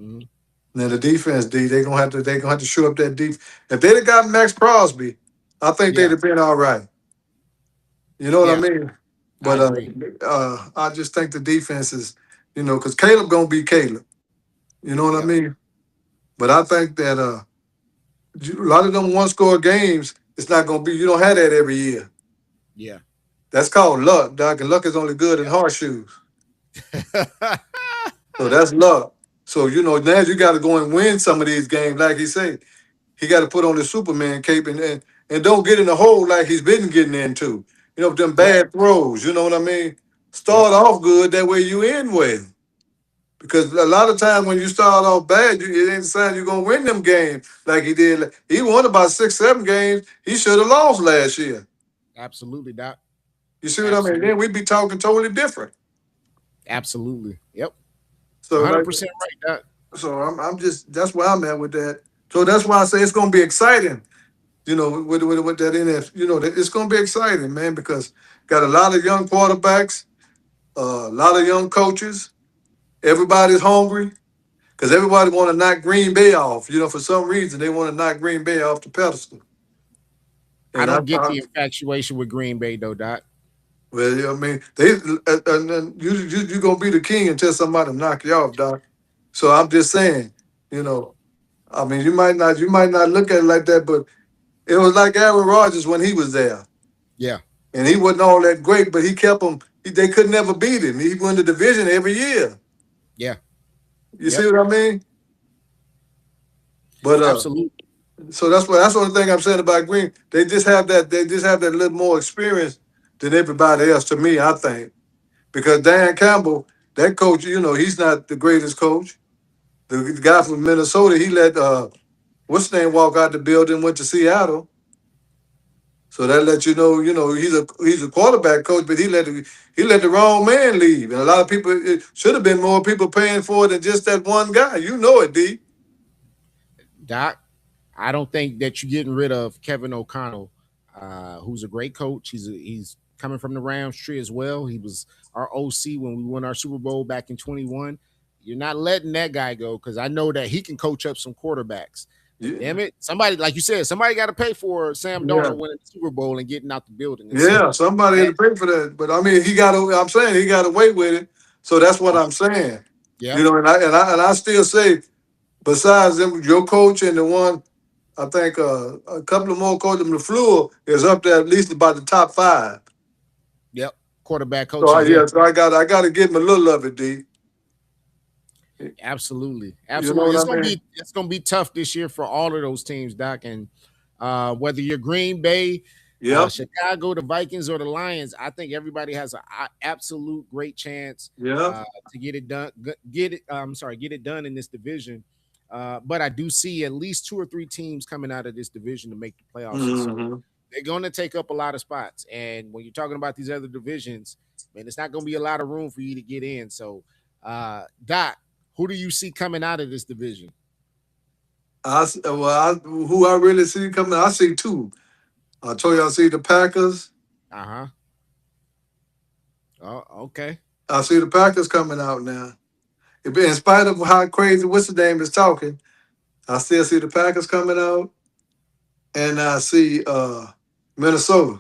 Mhm. Now the defense, D, they gonna have to show up that deep. If they'd have got Max Crosby, I think they'd Yeah, have been all right. You know what I yeah, mean? I But agree. I just think the defense is, because Caleb gonna be Caleb. You know what I Yep. mean? But I think that a lot of them one score games, it's not gonna be. You don't have that every year. Yeah. That's called luck, Doc. And luck is only good in Yep. horseshoes. So that's luck. So now you got to go and win some of these games. Like he said, he got to put on his Superman cape and don't get in the hole like he's been getting into. Them Yep. bad throws. You know what I mean? Yep. Start off good, that way you end well. Because a lot of times when you start off bad, it ain't the sign you're gonna win them games like he did. He won about 6, 7 games. He should have lost last year. Absolutely, Doc. You see what I mean? Absolutely. Then we'd be talking totally different. Absolutely. Yep. So like, 100% right, Doc. so I'm just that's where I'm at with that. So that's why I say it's gonna be exciting. With that NF, it's gonna be exciting, man, because got a lot of young quarterbacks, a lot of young coaches. Everybody's hungry. Because everybody want to knock Green Bay off. For some reason, they want to knock Green Bay off the pedestal. I And I don't get the thought, infatuation with Green Bay, though, Doc. well, I mean, and you gonna be the king until somebody knock you off, Doc. So I'm just saying, you know, I mean, you might not look at it like that, but it was like Aaron Rodgers when he was there, Yeah. and he wasn't all that great, but he kept them. They could never beat him. He won the division every year. Yeah. You see Yep. what I mean? But Absolutely. So that's the only thing I'm saying about Green. They just have that little more experience than everybody else. To me, I think because Dan Campbell, that coach, he's not the greatest coach. The guy from Minnesota, he let what's his name walk out the building, went to Seattle. So that let he's a quarterback coach, but he let the wrong man leave, and a lot of people it should have been more people paying for it than just that one guy. You know it, D. Doc, I don't think that you're getting rid of Kevin O'Connell, who's a great coach. He's coming from the Rams tree as well. He was our OC when we won our Super Bowl back in 21. You're not letting that guy go because I know that he can coach up some quarterbacks. But Yeah, damn it, somebody, like you said, somebody got to pay for Sam yeah. Darnold winning the Super Bowl and getting out the building. And so Yeah, somebody had that, to pay for that. But I mean, he got. I'm saying he got away with it. So that's what I'm saying. yep, And I still say, besides them, your coach and the one, I think a couple of more coaches, the Fleur is up there at least about the top five. yep, quarterback So coaches, yeah. yeah, so I got to give him a little of it, D. Absolutely, You know absolutely. what It's I gonna mean? be it's gonna be tough this year for all of those teams, Doc. And whether you're Green Bay, Yep. Chicago, the Vikings, or the Lions, I think everybody has an absolute great chance Yep. to get it done. Get it. I'm sorry, get it done in this division. But I do see at least two or three teams coming out of this division to make the playoffs, and so Hmm. they're going to take up a lot of spots. And when you're talking about these other divisions, man, it's not going to be a lot of room for you to get in. So, Doc, who do you see coming out of this division? Who I really see coming, I see two. I told you I see the Packers. Uh huh. Oh, okay. I see the Packers coming out now. In spite of how crazy what's the name is talking, I still see the Packers coming out, and I see Minnesota.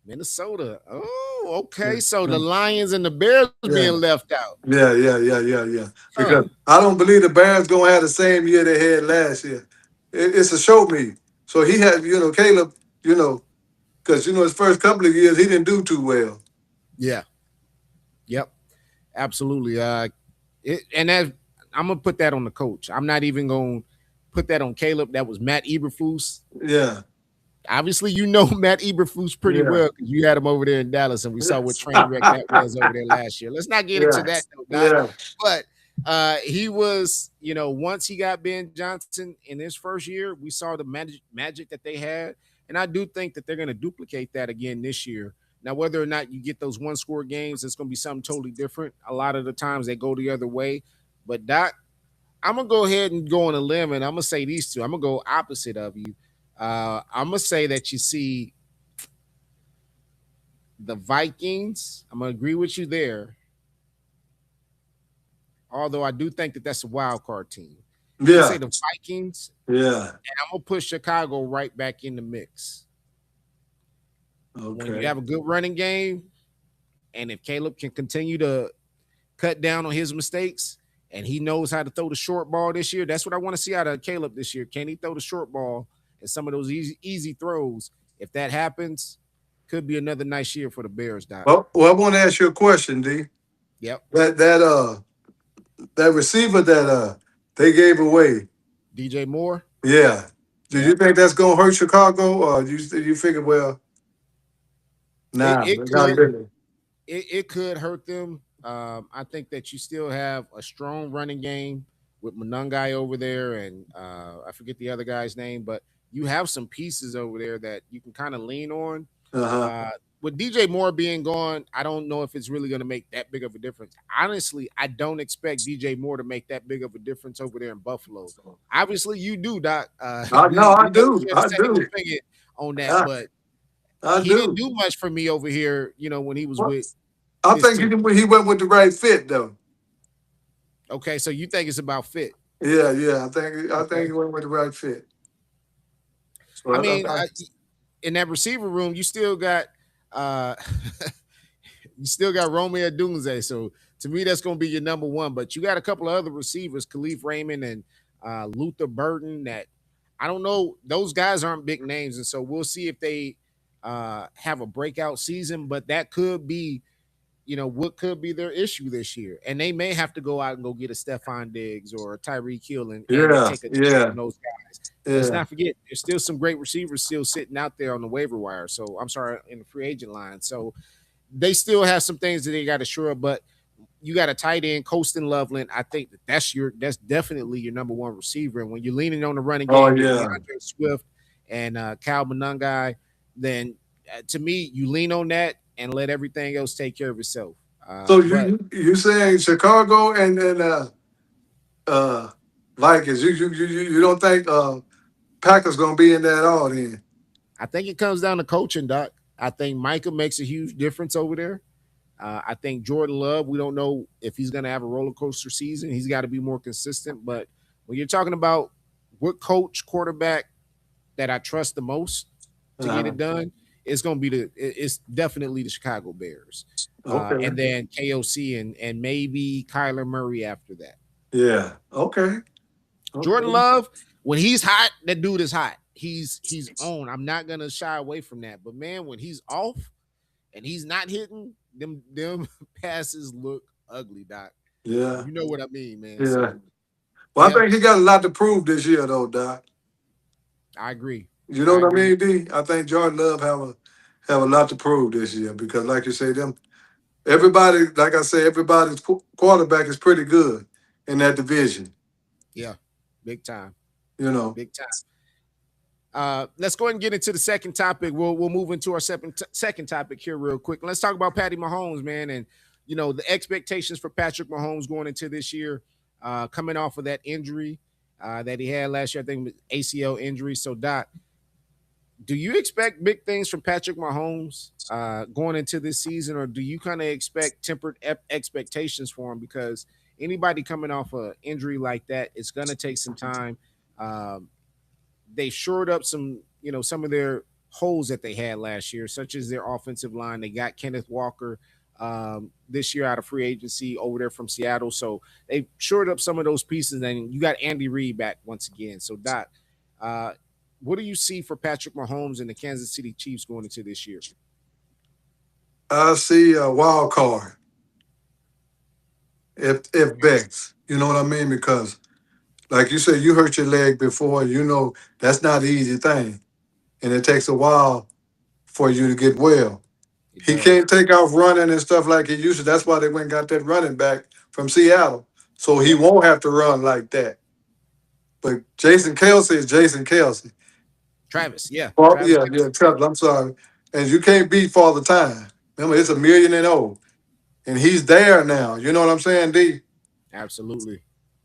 Minnesota. Oh, Yeah, okay. So the yeah, Lions and the Bears being yeah, left out. yeah. Huh. Because I don't believe the Bears gonna have the same year they had last year. It's a show me. So he had, Caleb, because his first couple of years he didn't do too well. Yeah. Yep. Absolutely. And that I'm gonna put that on the coach. I'm not even gonna put that on Caleb. That was Matt Eberflus. Yeah, Obviously, you know Matt Eberflus pretty yeah, well because you had him over there in Dallas, and we saw what train wreck that was over there last year. Let's not get into yeah, that though, Doc. yeah. But he was, once he got Ben Johnson in his first year, we saw the magic that they had, and I do think that they're going to duplicate that again this year. Now, whether or not you get those one score games, it's going to be something totally different. A lot of the times they go the other way, but Doc, I'm gonna go ahead and go on a limb, and I'm gonna say these two. I'm gonna go opposite of you. I'm gonna say that you see the Vikings. I'm gonna agree with you there, although I do think that that's a wild card team. I'm gonna say Yeah, the Vikings, yeah. and I'm gonna put Chicago right back in the mix. When you Okay. have a good running game, and if Caleb can continue to cut down on his mistakes, and he knows how to throw the short ball this year, that's what I want to see out of Caleb this year. Can he throw the short ball and some of those easy throws? If that happens, could be another nice year for the Bears, Doc. Well, I want to ask you a question, D. Yep. That that receiver that they gave away. DJ Moore. Yeah. Do Yeah, you think that's gonna hurt Chicago, or you figure, well, it, nah, it not could really. it could hurt them. I think that you still have a strong running game with Munungai over there, and I forget the other guy's name, but you have some pieces over there that you can kind of lean on. Uh-huh. Uh, with DJ Moore being gone, I don't know if it's really going to make that big of a difference. Honestly, I don't expect DJ Moore to make that big of a difference over there in Buffalo. Obviously, you do, Doc. I We know, I we know do. you have a I second do. opinion on that, I, but I he didn't do. do much for me over here. When he was Well, with I this think team. he went with the right fit though. Okay, so you think it's about fit? Yeah, yeah. I think Okay. he went with the right fit. So I mean, in that receiver room, uh you still got Romeo Dunze. So to me, that's going to be your number one. But you got a couple of other receivers, Khalif Raymond and Luther Burton. That I don't know; those guys aren't big names, and so we'll see if they have a breakout season. But that could be, what could be their issue this year, and they may have to go out and go get a Stephon Diggs or a Tyreek Hill and yeah, take a chance yeah, on those guys. Let's yeah. not forget, there's still some great receivers still sitting out there on the waiver wire. So I'm sorry, in the free agent line. So they still have some things that they got to shore up, but you got a tight end, Colston Loveland. I think that's definitely your number one receiver. And when you're leaning on the running Oh game with yeah. DeAndre Swift and Cal Monangai, then to me, you lean on that and let everything else take care of itself. So But you saying Chicago and uh Vikings? You don't think Packers gonna be in that all then? I think it comes down to coaching, Doc. I think Micah makes a huge difference over there. I think Jordan Love, we don't know if he's going to have a roller coaster season. He's got to be more consistent. But when you're talking about what coach, quarterback that I trust the most to get Uh-huh. it done, it's going to be it's definitely the Chicago Bears. And Okay. then KOC and maybe Kyler Murray after that. Yeah. Okay. Jordan Okay. Love, when he's hot, that dude is hot. He's on. I'm not gonna shy away from that. But man, when he's off and he's not hitting, them passes look ugly, Doc. Yeah. You know what I mean, man. Yeah. So Well, I yeah, think he got a lot to prove this year, though, Doc. I agree. You know I what I agree. mean, D? I think Jordan Love have a lot to prove this year because, like you say, them everybody, like I say, everybody's quarterback is pretty good in that division. Yeah, big time, You know. big time. Let's go ahead and get into the second topic. We'll move into our second topic here real quick. Let's talk about Patty Mahomes, man, and the expectations for Patrick Mahomes going into this year, coming off of that injury that he had last year. I think it was ACL injury. So, Doc, do you expect big things from Patrick Mahomes going into this season, or do you kind of expect tempered expectations for him? Because anybody coming off an injury like that, it's going to take some time. Um, they shored up some of their holes that they had last year, such as their offensive line. They got Kenneth Walker this year out of free agency over there from Seattle, so they shored up some of those pieces. And you got Andy Reid back once again. So Doc, uh, what do you see for Patrick Mahomes and the Kansas City Chiefs going into this year? I see a wild card if Okay. Bex. You know what I mean? Because like you said, you hurt your leg before. You know that's not an easy thing, and it takes a while for you to get well. It He does. can't take off running and stuff like he used to. That's why they went and got that running back from Seattle, so he Yep. won't have to run like that. But Jason Kelsey is Jason Kelsey. Travis, yeah, Oh, Travis yeah, Kelsey. yeah, Travis. I'm sorry, and you can't beat Father Time. Remember, it's 1,000,000 and 0, and he's there now. You know what I'm saying, D? Absolutely.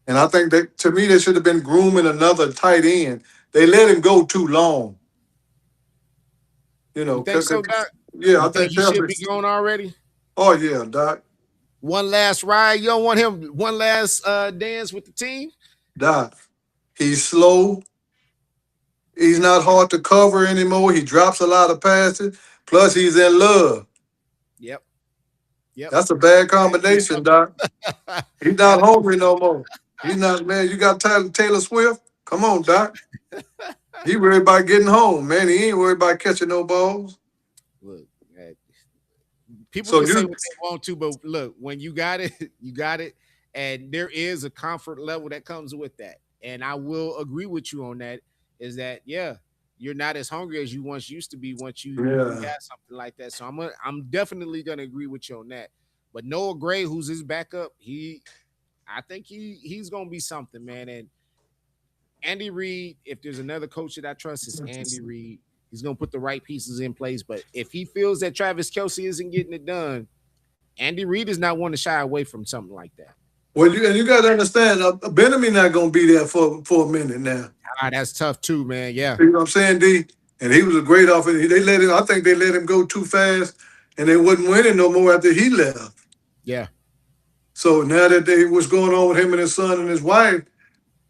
And I think that to me, they should have been grooming another tight end. They let him go too long. You You know, think so, Doc? yeah, I You think think he should be Kelsey. gone already? Oh yeah, Doc, One last ride. You don't want him one last dance with the team? Doc. He's slow. He's not hard to cover anymore. He drops a lot of passes. Plus, he's in love. Yep. Yep. That's a bad That'll be combination, Doc. something. He's not That'll be hungry no more. He's not, man. You got Taylor Swift? Come on, Doc. He worried about getting home, man. He ain't worried about catching no balls. look. People So can say you, what they want to, but look, when you got it, you got it. And there is a comfort level that comes with that. And I will agree with you on that. Is that yeah, you're not as hungry as you once used to be once you Yeah. have something like that. So I'm definitely gonna agree with you on that. But Noah Gray, who's his backup, I think he's gonna be something, man. And Andy Reid, if there's another coach that I trust, it's Andy Reid. He's gonna put the right pieces in place. But if he feels that Travis Kelsey isn't getting it done, Andy Reid is not one to shy away from something like that. Well, you got to understand, Benjamin not gonna be there for a minute now. That's tough too, man. Yeah, You know what I'm saying, D? And he was a great offense. They let him. I think they let him go too fast, and they wasn't winning no more after he left. yeah. So now that what's going on with him and his son and his wife,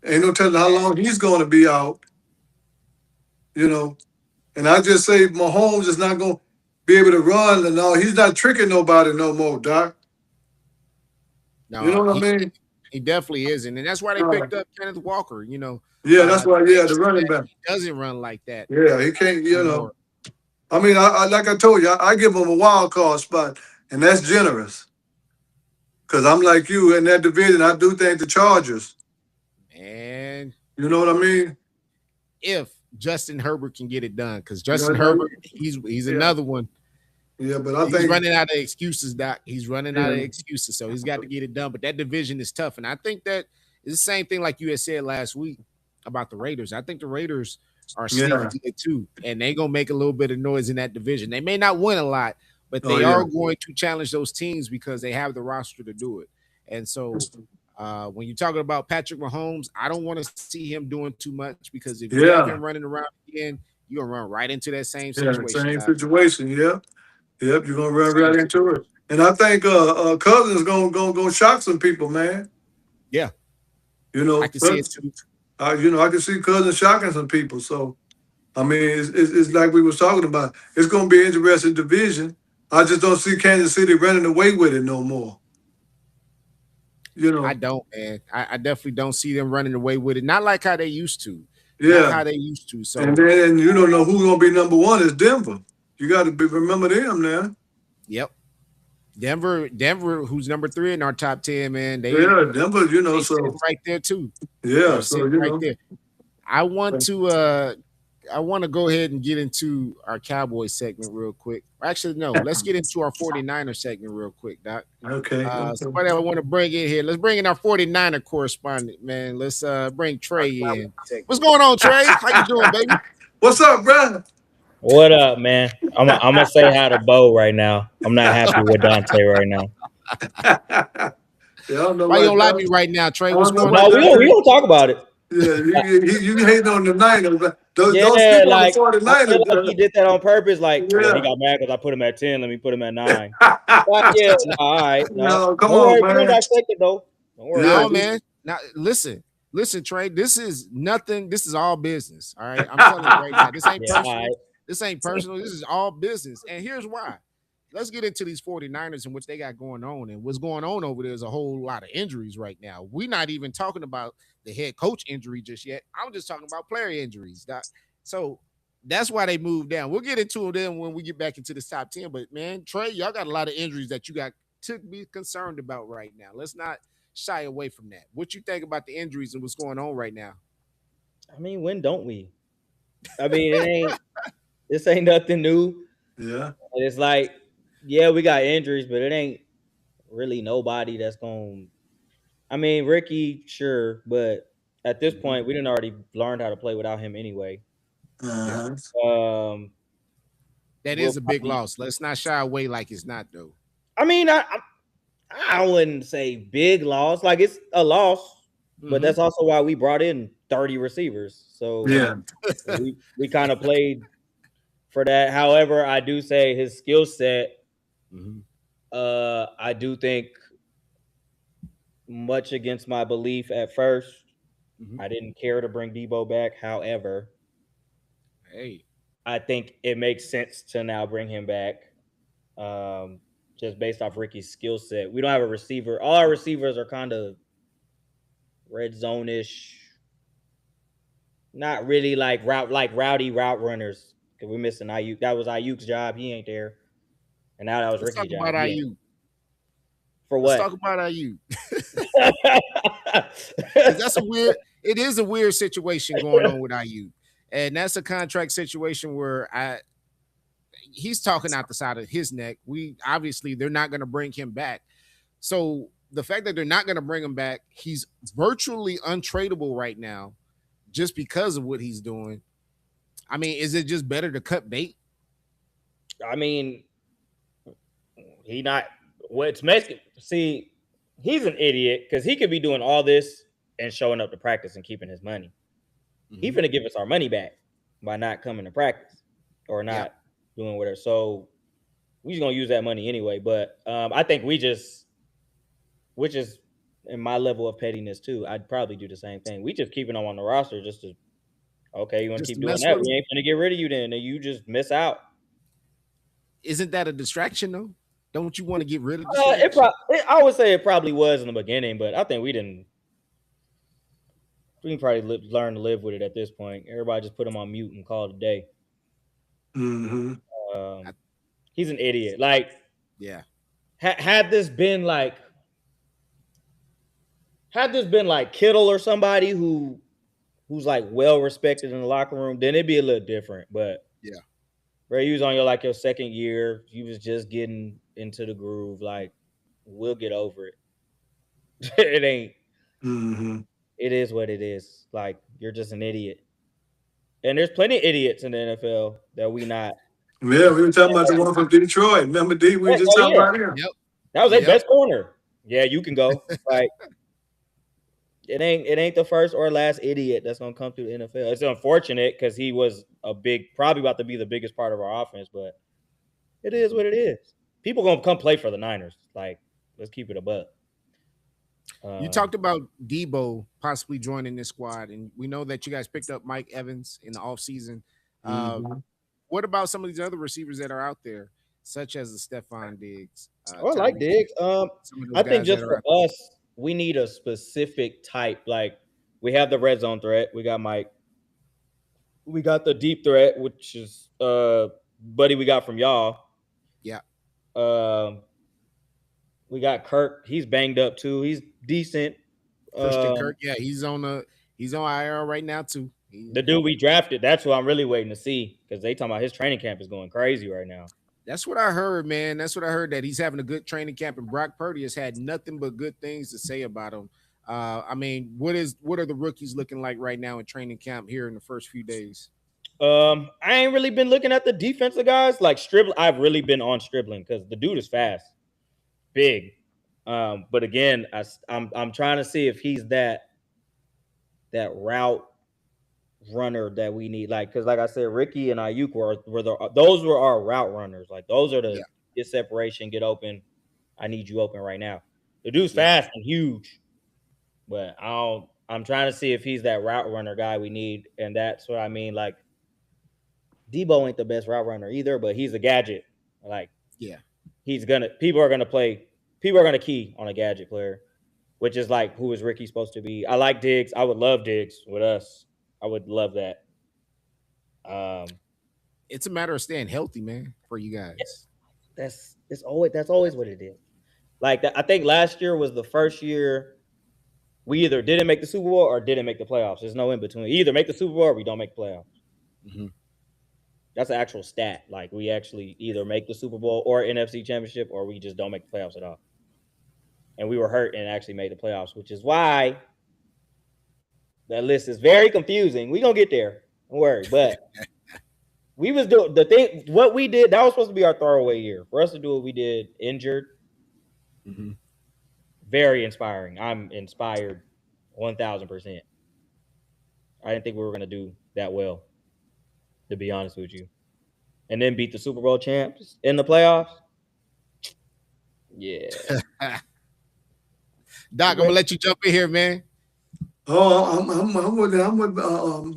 ain't no telling how long he's going to be out. You know, and I just say Mahomes is not going to be able to run, and no, he's not tricking nobody no more, Doc. You No, know what I mean? he definitely isn't, and that's why they Uh, picked up Kenneth Walker. yeah, that's why. Make Yeah, the sure running that back. he doesn't run like that Yeah, he can't. You know, anymore. I mean, I like I told you, I give him a wild card spot, and that's generous. Because I'm like you in that division. I do think the Chargers. And You know what I mean? if Justin Herbert can get it done, because You know, Justin Herbert, he's yeah, another one. yeah. But I He's think, running out of excuses, Doc. He's running out yeah, of excuses, so he's got to get it done. But that division is tough, and I think that is the same thing like you had said last week about the Raiders. I think the Raiders are sneaky yeah. good too, and they gonna make a little bit of noise in that division. They may not win a lot, but Oh they yeah. are going to challenge those teams because they have the roster to do it. And so, when you're talking about Patrick Mahomes, I don't want to see him doing too much because if you have him Yeah, running around again, you're gonna run right into that same yeah. situation, Same Doc. situation. Yep, yep. You're gonna run Same right into it. situation. And I think Cousins gonna shock some people, man. Yeah, You I know, can see but, it too. I can see Cousins shocking some people. So I mean, it's like we was talking about. It's gonna be an interesting division. I just don't see Kansas City running away with it no more. You I know. don't, man. I definitely don't see them running away with it. Not like how they used to. Not Yeah. how they used to. And So, then you don't know who's gonna be number one is Denver. You got to remember them now. yep. Denver, who's number 3 in our top 10, man. Yeah, Denver. They sitting So right there too. yeah, They're so sitting right there. I want to I want to go ahead and get into our Cowboys segment real quick. Actually, no, let's get into our 49er segment real quick, Doc. okay. Somebody I want to bring in here. Let's bring in our 49er correspondent, man. Let's bring Trey in. What's going on, Trey? How you doing, baby? What's up, bro? What up, man? I'm gonna say hi to Bo right now. I'm not happy with Dante right now. Yeah, I don't know Why you why. don't like me right now, Trey? I What's don't know going why No, we on? don't Dante. we don't talk about it. Yeah, you hating on the Niners, but don't Yeah, sleep on the like I feel 49ers, like he bro. did that on purpose. Like, well, he Yeah. got mad because I put him at 10. Let me put him at 9. But yeah, no, all right, no, No, come don't on, worry, we don't man. dissect it though. Don't worry Yeah. about No, it. man. Now listen, Trey. This is nothing. This is all business. All right. I'm telling you right now. This ain't Yeah, all personal. right. This ain't personal. This is all business. And here's why. Let's get into these 49ers and what they got going on. And what's going on over there is a whole lot of injuries right now. We're not even talking about the head coach injury just yet. I'm just talking about player injuries, Doc. So that's why they moved down. We'll get into them when we get back into the top 10. But man, Trey, y'all got a lot of injuries that you got to be concerned about right now. Let's not shy away from that. What you think about the injuries and what's going on right now? I mean, when don't we? I mean, this ain't nothing new. Yeah. And it's like, yeah, we got injuries, but it ain't really nobody that's going. I mean, Ricky, sure, but at this Mhm. point, we didn't already learned how to play without him anyway. Yeah, Uh-huh. Um, that we'll is a big probably. loss. Let's not shy away like it's not though. I mean, I wouldn't say big loss. Like it's a loss, but Mm-hmm. that's also why we brought in 30 receivers. So Yeah. we kind of played for that. However, I do say his skill set. Mm-hmm. I do think much against my belief at first. Mm-hmm. I didn't care to bring Debo back. However, Hey, I think it makes sense to now bring him back. Um, just based off Ricky's skill set. We don't have a receiver. All our receivers are kind of red zone ish. Not really like rowdy route runners. Cause we're missing Ayuk. That was Ayuk's job. He ain't there. And now that was let's talk Ricky's job. about He ain't. IU. For Let's what? talk about IU. Because that's a weird. It is a weird situation going on with IU, and that's a contract situation where he's talking out the side of his neck. We obviously they're not going to bring him back. So the fact that they're not going to bring him back, he's virtually untradeable right now, just because of what he's doing. I mean, is it just better to cut bait? I mean, he not what's Mexican. See, he's an idiot because he could be doing all this and showing up to practice and keeping his money. He's gonna give us our money back by not coming to practice or not doing whatever. So we just gonna use that money anyway. But I think which is in my level of pettiness too. I'd probably do the same thing. We just keeping him on the roster just to okay. You want to Just keep to doing mess that? with We him? ain't gonna get rid of you then, and you just miss out. Isn't that a distraction though? Don't you want to get rid of distraction? I would say it probably was in the beginning, but I think we didn't. We can probably learn to live with it at this point. Everybody just put him on mute and call it a day. Mm-hmm. Um, he's an idiot. Like, Yeah. had this been like Kittle or somebody who's like well respected in the locker room, then it'd be a little different. But Yeah. Ray, you was on your second year. You was just getting into the groove. Like, we'll get over it. It ain't. Mm-hmm. It is what it is. Like, you're just an idiot. And there's plenty of idiots in the NFL that we not. Yeah, we were talking about the one from Detroit. Remember, D? We were just Oh talking yeah, about him. Yep. that was their Yep. best corner. Yeah, you can go. Like, it ain't the first or last idiot that's gonna come through the NFL. It's unfortunate because he was probably about to be the biggest part of our offense, but it is what it is. People gonna come play for the Niners. Like, let's keep it a buck. You talked about Debo possibly joining this squad, and we know that you guys picked up Mike Evans in the offseason. Mm-hmm. What about some of these other receivers that are out there, such as the Stephon Diggs? Oh, I like Tyreek, Diggs. some of those I think guys that just are for out there. us, we need a specific type. Like, we have the red zone threat. We got Mike. We got the deep threat, which is buddy we got from y'all. Yeah. Um, we got Kirk. He's banged up too. He's decent. Christian Um, Kirk, yeah, he's on IR right now too. the dude we drafted, that's what I'm really waiting to see because they talking about his training camp is going crazy right now. That's what I heard, man. That's what I heard, that he's having a good training camp, and Brock Purdy has had nothing but good things to say about him. I mean, what are the rookies looking like right now in training camp here in the first few days? I ain't really been looking at the defensive guys like Stribling. I've really been on Stribling because the dude is fast, big. But again, I'm trying to see if he's that route runner that we need. Like, because like I said, Ricky and Ayuk those were our route runners. Like, those are the get separation, get open. I need you open right now. The dude's fast and huge, but I'm trying to see if he's that route runner guy we need, and that's what I mean. Like, Debo ain't the best route runner either, but he's a gadget. Like, people are gonna key on a gadget player, which is like, who is Ricky supposed to be? I like Diggs. I would love Diggs with us. I would love that. It's a matter of staying healthy, man, for you guys. That's always what it is. Like, I think last year was the first year we either didn't make the Super Bowl or didn't make the playoffs. There's no in between. You either make the Super Bowl or we don't make the playoffs. Mm-hmm. That's an actual stat. Like, we actually either make the Super Bowl or NFC Championship, or we just don't make the playoffs at all. And we were hurt and actually made the playoffs, which is why that list is very confusing. We're gonna get there. Don't worry. But we was doing the thing. What we did, that was supposed to be our throwaway year. For us to do what we did, injured, very inspiring. I'm inspired 1,000%. I didn't think we were gonna do that well, to be honest with you. And then beat the Super Bowl champs in the playoffs. Yeah. Doc, I'm gonna let you jump in here, man. Oh, I'm with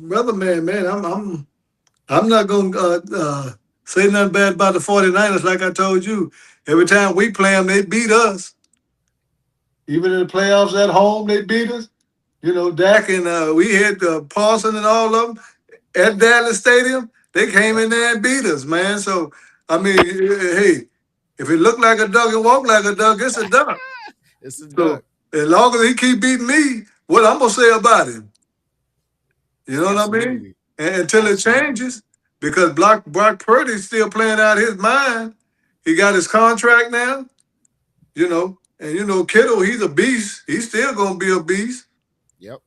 brother man. I'm not gonna say nothing bad about the 49ers. Like I told you, every time we play them, they beat us. Even in the playoffs at home, they beat us. You know, Dak and we had Paulson and all of them at Dallas Stadium. They came in there and beat us, man. So I mean, hey, if it looked like a duck and walk like a duck, it's a duck. It's a duck. So as long as he keep beating me, what I'm gonna say about him? You know what I mean? Absolutely. And until it Absolutely. changes, because Brock Purdy's still playing out his mind. He got his contract now, and Kittle, he's a beast. He's still gonna be a beast, Yep.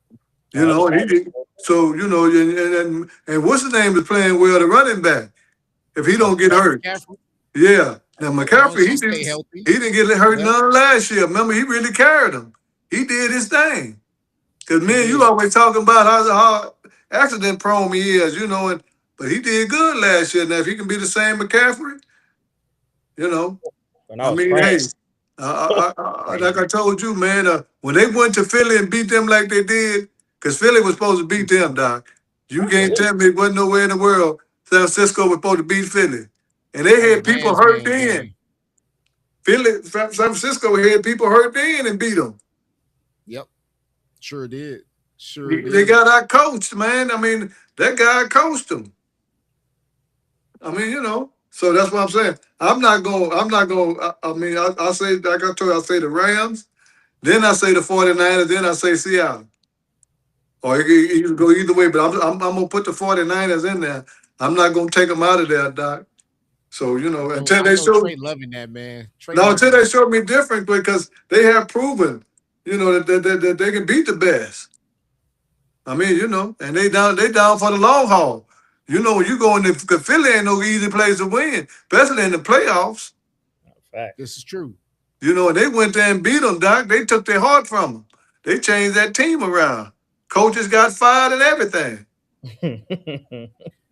and he did. So and what's his name is playing well, the running back. If he don't get hurt, McCaffrey, yeah. Now as long as McCaffrey, he stay healthy. he didn't get hurt Yep. none last year. Remember, he really carried him. He did his thing. Cause He me and you did. always talking about how accident prone he is, but he did good last year. Now if he can be the same McCaffrey, you know, When I I was mean, praying, hey, like I told you, man, when they went to Philly and beat them like they did, because Philly was supposed to beat them, Doc. You can't tell me it wasn't nowhere in the world San Francisco was supposed to beat Philly, and they That was a had people man's hurt man then. game. San Francisco had people hurt then and beat them. Yep. Sure did. Sure They did. got our coach, man. I mean, that guy coached them. I mean, so that's what I'm saying. I'm not going, I mean, I say, like I told you, I say the Rams, then I say the 49ers, then I say Seattle. Or you can go either way, but I'm going to put the 49ers in there. I'm not going to take them out of there, Doc. So, until I they know show, Trey loving that, man. Trey no, until loving they that. show me different because they have proven, that they can beat the best. I mean, and they down for the long haul. When you go in the Philly ain't no easy place to win, especially in the playoffs. facts. This is true. And they went there and beat them, Doc. They took their heart from them. They changed that team around. Coaches got fired and everything.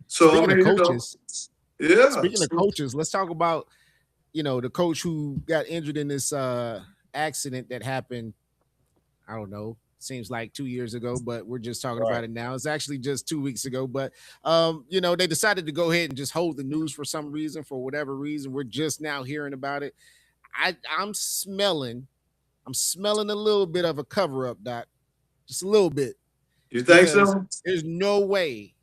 So I Speaking of mean, coaches, yeah. speaking of coaches, let's talk about, the coach who got injured in this accident that happened, I don't know, seems like 2 years ago, but we're just talking Right. about it now. It's actually just 2 weeks ago, but they decided to go ahead and just hold the news for some reason, for whatever reason. We're just now hearing about it. I'm smelling, a little bit of a cover up, Doc. Just a little bit. You think Because so? there's no way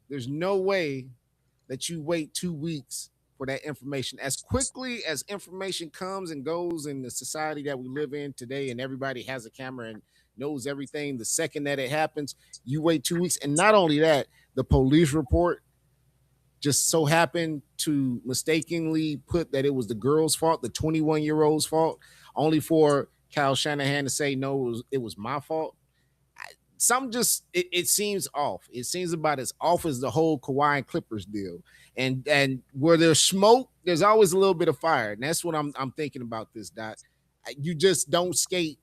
that you wait 2 weeks for that information. As quickly as information comes and goes in the society that we live in today, and everybody has a camera and knows everything, the second that it happens, you wait 2 weeks. And not only that, the police report just so happened to mistakenly put that it was the girl's fault, the 21-year-old's fault, only for Kyle Shanahan to say, no, it was my fault. Some just it seems off. It seems about as off as the whole Kawhi and Clippers deal. And where there's smoke, there's always a little bit of fire. And that's what I'm thinking about this, Dot. You just don't skate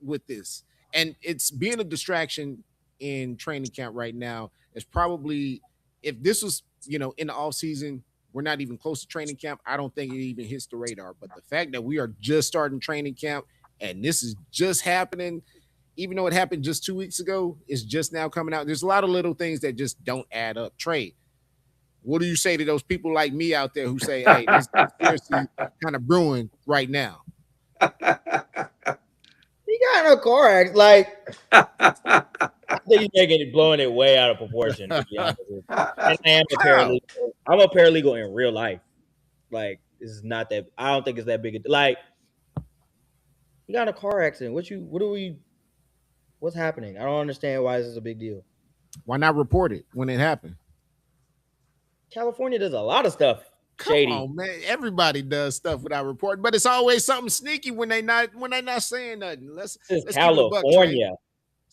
with this. And it's being a distraction in training camp right now. It's probably, if this was, in the off season, we're not even close to training camp. I don't think it even hits the radar. But the fact that we are just starting training camp and this is just happening, even though it happened just 2 weeks ago, it's just now coming out. There's a lot of little things that just don't add up. Trey, what do you say to those people like me out there who say, hey, this conspiracy kind of brewing right now? He got in a car accident. Like, I think he's making it, blowing it way out of proportion, to be honest with you. And I am a How? paralegal. I'm a paralegal in real life. Like, this is not that. I don't think it's that big. Like, he got in a car accident. What's happening? I don't understand why this is a big deal. Why not report it when it happened? California does a lot of stuff Come shady. on, man. Everybody does stuff without reporting, but it's always something sneaky when they not saying nothing. Let's This is keep it a buck, Trey. California.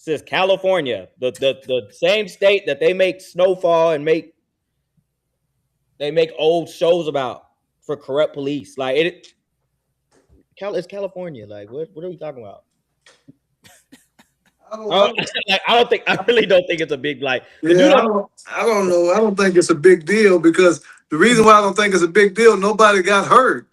This is California, the same state that they make snowfall and they make old shows about for corrupt police. Like it's California. Like what are we talking about? I really don't think it's a big like. Yeah, I don't know. I don't think it's a big deal because the reason why I don't think it's a big deal, nobody got hurt.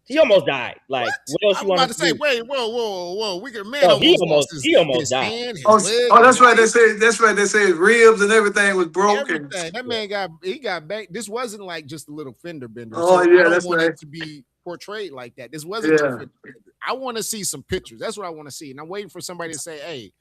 He almost died. Like what else I'm you want about to to say, do? wait, whoa. We can man No, almost lost he almost his died. hand, his Oh, leg. that's right. That's right. They say his ribs and everything was broken. Everything. That man got back. This wasn't like just a little fender bender. Oh So I yeah, don't that's want right. it to be portrayed like that. This wasn't no Yeah. fender bender. I want to see some pictures. That's what I want to see. And I'm waiting for somebody to say, hey,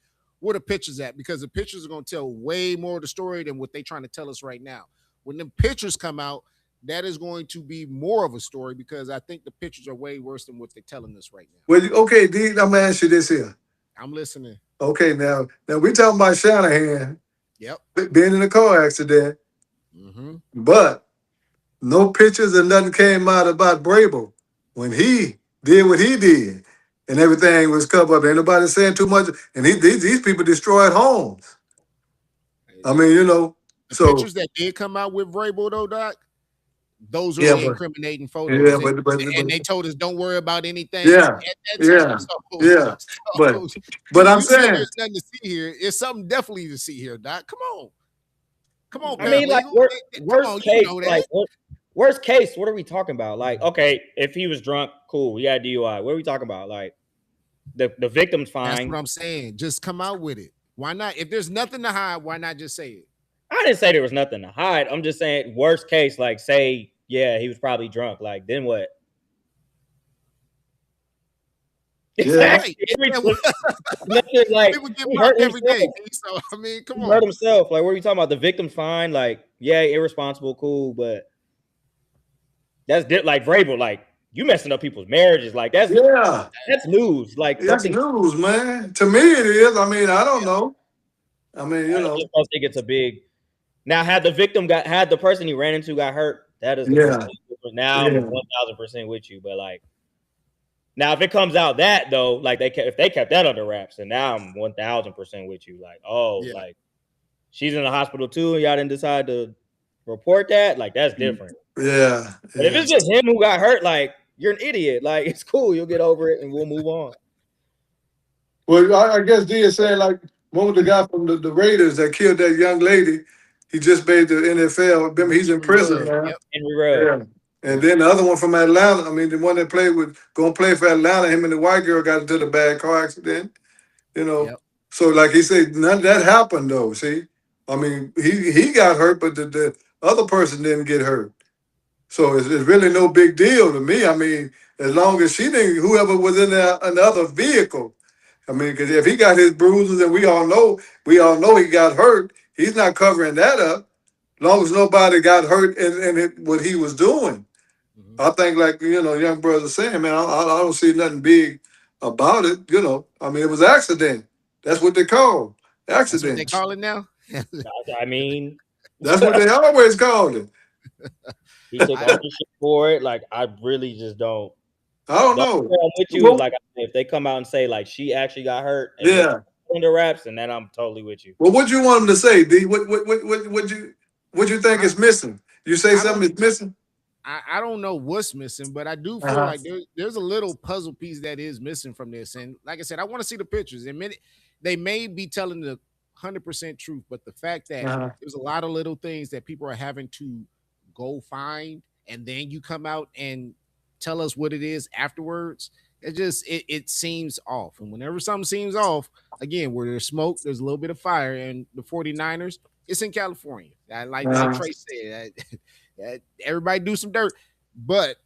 where the pictures at? Because the pictures are going to tell way more of the story than what they're trying to tell us right now. When them pictures come out, that is going to be more of a story because I think the pictures are way worse than what they're telling us right now. Well, okay, D, I'm gonna ask you this here. I'm listening. Okay, now we talking about Shanahan Yep. being in a car accident, Mm-hmm. but no pictures and nothing came out about Brable when he did what he did, and everything was covered up. Ain't nobody saying too much, and these people destroyed homes. I mean, The so pictures that did come out with Vrabel though, Doc, those are yeah, the but incriminating yeah, photos, and they told us don't worry about anything yeah, at that time. yeah, So, yeah, but so but I'm you said saying there's nothing to see here. It's something definitely to see here, Doc. Come on, I mean, like paralegal. Come worst on, you case, know like that. worst case, what are we talking about? Like, okay, if he was drunk, cool, we got DUI. What are we talking about? Like, the victim's That's fine. what I'm saying. Just come out with it. Why not? If there's nothing to hide, why not just say it? I didn't say there was nothing to hide. I'm just saying, worst case, like, say, yeah, he was probably drunk. Like, then what? yeah, Exactly. Right. And Nothing like people get he hurt murked every day. himself. So I mean, come He hurt on. himself. Like, what are we talking about? The victim's fine. Like, yeah, irresponsible, cool, but like Vrabel. Like, you messing up people's marriages. Like, yeah. that's news. Like That's something. news, man. To me, it is. I mean, I don't know. I mean, I just don't think it's a big. Now, had the person he ran into got hurt, that is a yeah, complete different. Now I'm yeah. 1000% with you, but like now if it comes out that though, like if they kept that under wraps, and now I'm 1000% with you. Like, oh, Yeah. like she's in the hospital too, and y'all didn't decide to report that. Like that's different. Yeah, But if yeah. it's just him who got hurt, like you're an idiot. Like it's cool, you'll get over it, and we'll move on. Well, I guess D is saying like one of the guy from the Raiders that killed that young lady. He just made the NFL. Remember, he's in Henry prison Rugg. now. Yep. Henry Rugg. Yeah. And Yep. then the other one from Atlanta. I mean, the one that played with gonna play for Atlanta. Him and the white girl got into the bad car accident. You know. Yep. So like he said, none of that happened though. See, I mean, he got hurt, but the other person didn't get hurt. So it's really no big deal to me. I mean, as long as she didn't, whoever was in there, another vehicle. I mean, because if he got his bruises and we all know he got hurt, he's not covering that up. As long as nobody got hurt in what he was doing. Mhm. I think, like, young brother saying, man, I don't see nothing big about it. I mean, it was accident. That's what they call That's what they accident. call it now. I mean, That's what they always called it. he took I, ownership for it. Like I really just don't. I don't The only know. thing I'm with you is like if they come out and say like she actually got hurt and they Yeah. under wraps, and then I'm totally with you. Well, what you want him to say, D? What you think I, is missing? You say I don't something is missing? I don't know what's missing, but I do feel Uh-huh. like there's a little puzzle piece that is missing from this. And like I said, I want to see the pictures. And they may be telling the 100% truth, but the fact that Uh-huh. there's a lot of little things that people are having to go find, and then you come out and tell us what it is afterwards. It seems off. And whenever something seems off, again, where there's smoke, there's a little bit of fire. And the 49ers, it's in California. Like Uh-huh. Trey said, everybody do some dirt, but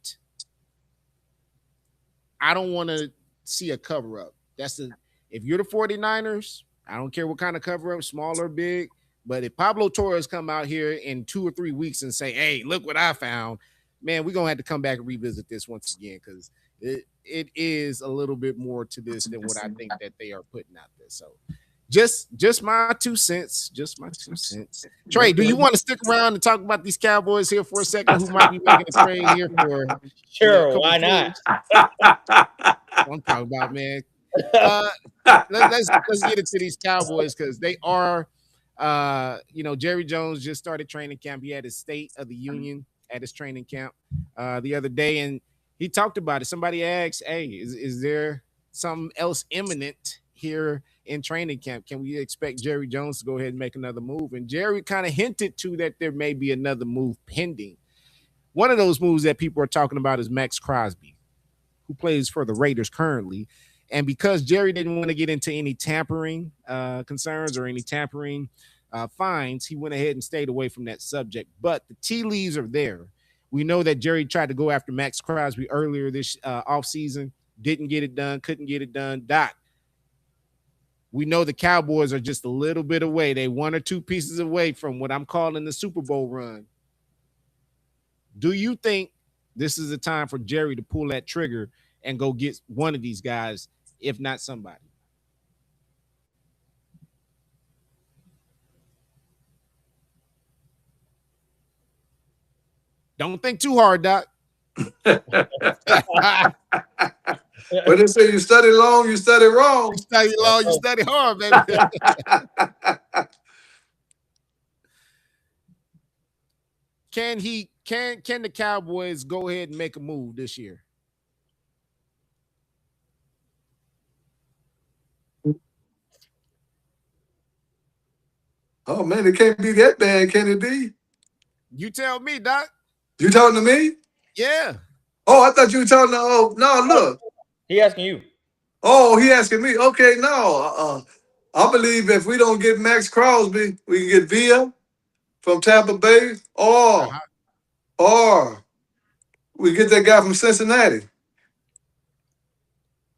I don't want to see a cover up. If you're the 49ers, I don't care what kind of cover up, small or big. But if Pablo Torres come out here in 2 or 3 weeks and say, "Hey, look what I found," man, we're gonna have to come back and revisit this once again because it is a little bit more to this than what I think that they are putting out there. So just my 2 cents. Just my 2 cents. Trey, do you want to stick around and talk about these Cowboys here for a second who might be making a trade here for a Sure, couple why of not? players? I'm talking about, man. Uh, let's get into these Cowboys because they are Jerry Jones just started training camp. He had his State of the Union at his training camp the other day, and he talked about it. Somebody asked, "Hey, is there something else imminent here in training camp? Can we expect Jerry Jones to go ahead and make another move?" And Jerry kind of hinted to that there may be another move pending. One of those moves that people are talking about is Max Crosby, who plays for the Raiders currently. And because Jerry didn't want to get into any tampering concerns or any tampering fines, he went ahead and stayed away from that subject. But the tea leaves are there. We know that Jerry tried to go after Max Crosby earlier this offseason, didn't get it done, couldn't get it done. Doc, we know the Cowboys are just a little bit away. They 1 or 2 pieces away from what I'm calling the Super Bowl run. Do you think this is the time for Jerry to pull that trigger and go get one of these guys, if not somebody? Don't think too hard, Doc. But they say you study long, you study You wrong. study long, you study hard, baby. Can the Cowboys go ahead and make a move this year? Oh man, it can't be that bad, can it be? You tell me, Doc. You talking to me? Yeah. Oh, I thought you were talking to. Oh no, look. He asking you. Oh, he asking me. Okay, no. I believe if we don't get Max Crosby, we can get Villa from Tampa Bay, Uh-huh. or we get that guy from Cincinnati,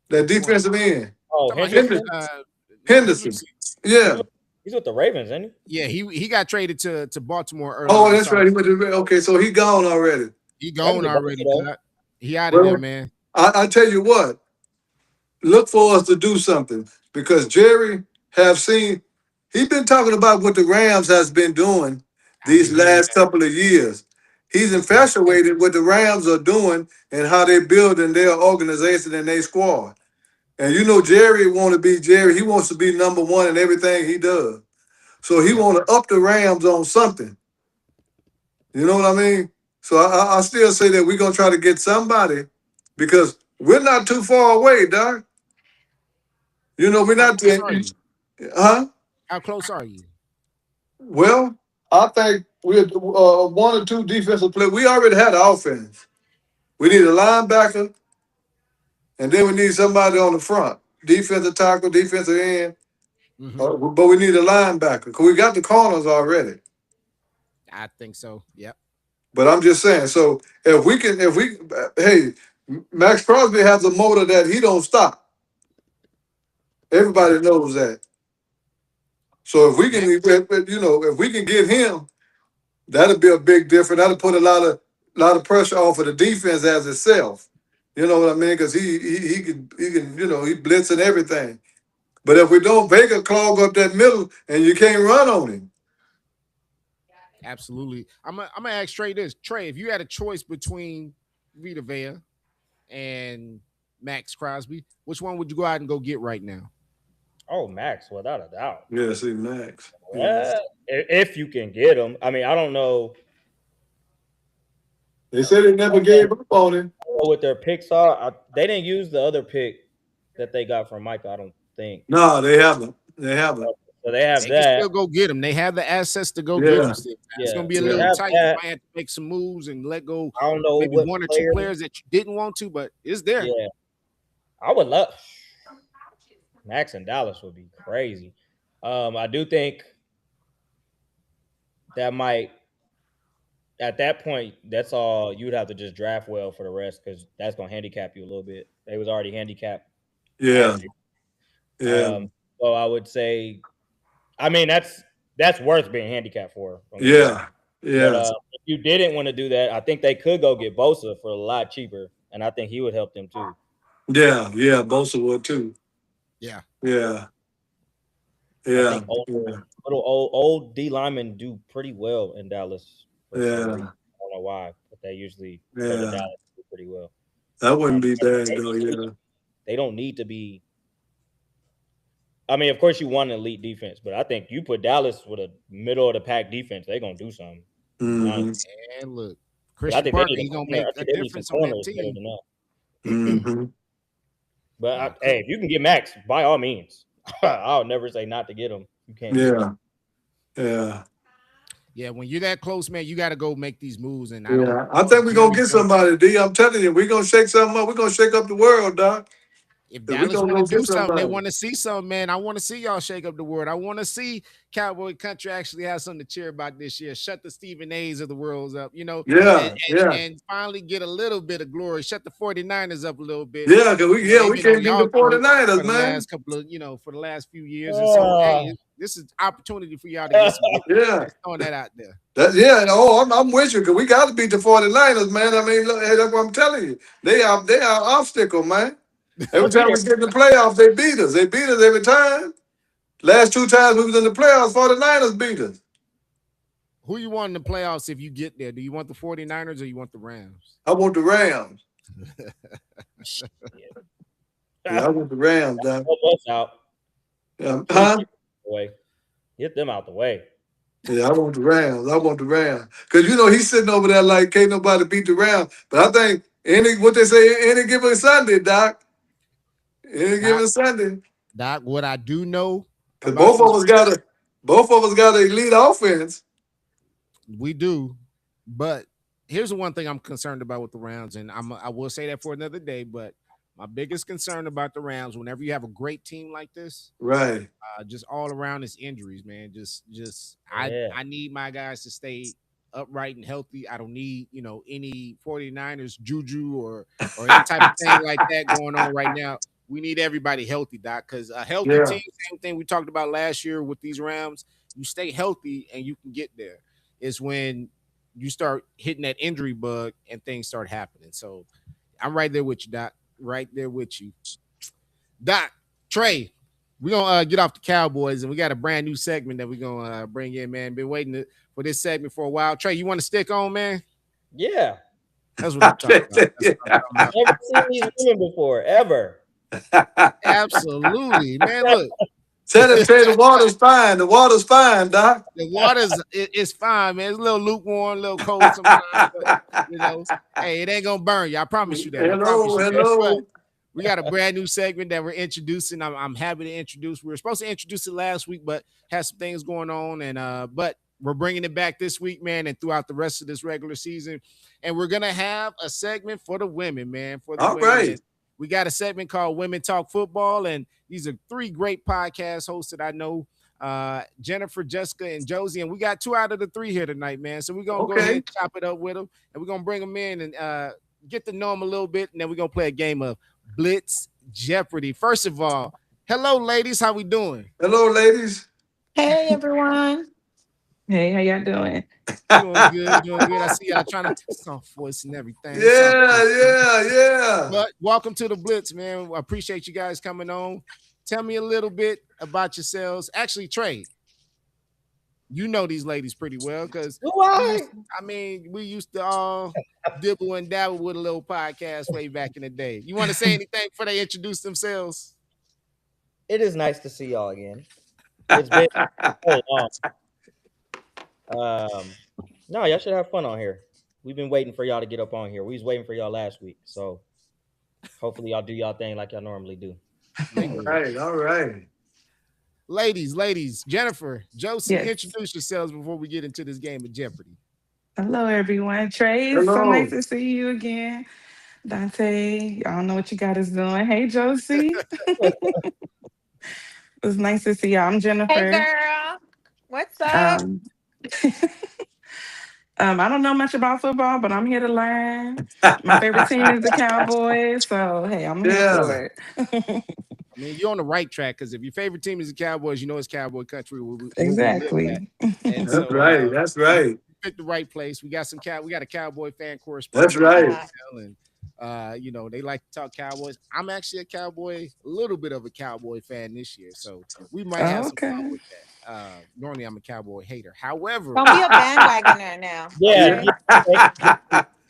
that Which one? defensive end, Oh, Talking about Henderson. Henderson. Henderson. He's Yeah. with, he's with the Ravens, isn't he? Yeah, he got traded to Baltimore earlier Oh, this that's right. He off. went to okay, so he gone already. He That could gone be both already, though. Doc. He out of there, Well, man. I tell you what, look for us to do something because Jerry have seen he been talking about what the Rams has been doing I've these been hearing last that. couple of years. He's Yep. infatuated with the Rams are doing and how they building their organization and their squad. And you know Jerry want to be Jerry. He wants to be number one in everything he does. So he Yep. want to up the Rams on something. You know what I mean? So I still say that we're gonna try to get somebody because we're not too far away, Doc. You know, we're How not. close are you? Huh? How close are you? Well, I think we're one or two defensive players. We already had the offense. We need a linebacker, and then we need somebody on the front, defensive tackle, defensive end. Hmm. But we need a linebacker because we got the corners already. I think so. Yep. But I'm just saying. So if we, hey, Max Crosby has a motor that he don't stop. Yep. Everybody knows that. So if we can, Max. if we can get him, that'll be a big difference. That'll put a lot of pressure off of the defense as itself. You know what I mean? Because he can he blitz and everything. But if we don't, Vega clog up that middle and you can't run on him. Absolutely. I'm gonna ask Trey this. Trey, if you had a choice between Vita Vea and Max Crosby, which one would you go out and go get right now? Oh, Max, without a doubt. Yeah, see Max. Yeah. If you can get him. I mean, I don't know. They said they never gave up on him. I don't know what their picks are. They didn't use the other pick that they got from Micah, I don't think. No, they haven't. They haven't. So they have They can that. still go get him. They have the assets to go get him. Yeah. Still. It's Yeah, gonna be a so they little Yeah. have tight. You that. might have to make some moves and let go I don't know maybe what one or two player. players that you didn't want to, but it's there. Yeah, I would love Max and Dallas would be crazy. I do think that might at that point, that's all you'd have to just draft well for the rest because that's gonna handicap you a little bit. They was already handicapped Yeah. last year. Yeah. So I would say, I mean, that's worth being handicapped for. Don't get me wrong. Yeah. But Yeah. if you didn't want to do that, I think they could go get Bosa for a lot cheaper, and I think he would help them too. Yeah. Yeah. Bosa would too. Yeah. Yeah. I Yeah. think old, Yeah. little old D linemen do pretty well in Dallas for some reason. Yeah. I don't know why, but they usually go to Yeah. Dallas do pretty well. That wouldn't be bad They though. don't need, Yeah. they don't need to be. I mean, of course, you want an elite defense, but I think you put Dallas with a middle of the pack defense, they're gonna do something. Hmm. And look, But I Christian think they Parker, need a he's gonna corner. I make a think they need some difference on that corners better team. than that. Hmm. But Yeah. hey, if you can get Max, by all means, I'll never say not to get him. You can't get him. Yeah. Yeah. Yeah, when you're that close, man, you got to go make these moves. And I don't Yeah. I think think we're gonna Jerry's get gonna. somebody, D. I'm telling you, we're gonna shake something up. We're gonna shake up the world, Doc. If We're Dallas gonna want to go do get something, they somebody. want to see something, man. I want to see y'all shake up the world. I want to see Cowboy Country actually have something to cheer about this year. Shut the Stephen A's of the world up, and, Yeah. and, Yeah. and finally get a little bit of glory. Shut the 49ers up a little bit. Yeah. Cause we They've we been on can't beat the y'all throat 49ers, for the man. last couple of, for the last few years. And so, hey, Oh, This is opportunity for y'all to get some victory. Yeah. Just throwing that out there. I'm with you because we got to beat the 49ers, man. I mean, look, hey, that's what I'm telling you. They are obstacle, man. Every time we get in the playoffs, they beat us. They beat us every time. Last 2 times we was in the playoffs, 49ers beat us. Who you want in the playoffs if you get there? Do you want the 49ers or you want the Rams? I want the Rams. Yeah. Yeah, I want the Rams, dog. Help us out. Yeah. Please Huh? get the way. Get them out the way. Yeah, I want the Rams. I want the Rams. Because, he's sitting over there like can't nobody beat the Rams. But I think what they say, any given Sunday, Doc. Any given Sunday. Doc, what I do know Because about both of us got an elite offense. we do, but here's the one thing I'm concerned about with the Rams, and I will say that for another day. But my biggest concern about the Rams, whenever you have a great team like this, Right. just all around is injuries, man. Just Yeah. I need my guys to stay upright and healthy. I don't need any 49ers juju or any type of thing like that going on right now. We need everybody healthy, Doc, because a healthy Yeah. team, same thing we talked about last year with these Rams. You stay healthy and you can get there. It's when you start hitting that injury bug and things start happening. So I'm right there with you, Doc. Right there with you. Doc, Trey, we're gonna get off the Cowboys and we got a brand new segment that we're gonna bring in, man. Been waiting for this segment for a while. Trey, you want to stick on, man? Yeah. That's what I'm talking about. That's what I'm talking about. Never seen these women before, ever. Absolutely, man. Look, Tell the water's fine. The water's fine, Doc. the water's it's fine, man. It's a little lukewarm, a little cold sometimes, but hey, it ain't gonna burn you. I promise you that. I promise you that. Hello. But we got a brand new segment that we're introducing. I'm happy to introduce. We were supposed to introduce it last week, but had some things going on, and but we're bringing it back this week, man, and throughout the rest of this regular season. And we're gonna have a segment for the women, man. For the All women. right. We got a segment called Women Talk Football, and these are 3 great podcast hosts that I know, Jennifer, Jessica, and Josie, and we got 2 out of the 3 here tonight, man. So we're going to go ahead and chop it up with them, and we're going to bring them in and get to know them a little bit, and then we're going to play a game of Blitz Jeopardy. First of all, hello, ladies. How we doing? Hello, ladies. Hey, everyone. Hey, how y'all doing? Doing good, doing good. I see y'all trying to soft voice and everything. Yeah. But welcome to the Blitz, man. I appreciate you guys coming on. Tell me a little bit about yourselves. Actually, Trey, you know these ladies pretty well because we used to all dibble and dabble with a little podcast way back in the day. You want to say anything before they introduce themselves? It is nice to see y'all again. It's been so long. No, y'all should have fun on here. We've been waiting for y'all to get up on here. We was waiting for y'all last week, so hopefully y'all do y'all thing like y'all normally do. All right. Ladies, Jennifer, Josie, Yes. introduce yourselves before we get into this game of Jeopardy. Hello, everyone. Trey, it's so nice to see you again. Dontay, y'all know what you got us doing. Hey, Josie. It's nice to see y'all. I'm Jennifer. Hey, girl. What's up? I don't know much about football, but I'm here to learn. My favorite team is the Cowboys, so hey, I'm here for it. I mean, you're on the right track because if your favorite team is the Cowboys, you know it's Cowboy country. Exactly. And That's right. That's right. Picked the right place. We got we got a Cowboy fan correspondent. That's right. And they like to talk Cowboys. I'm actually a little bit of a Cowboy fan this year, so we might have some fun with that. Normally I'm a Cowboy hater. However, Don't be a bandwagoner now. Yeah.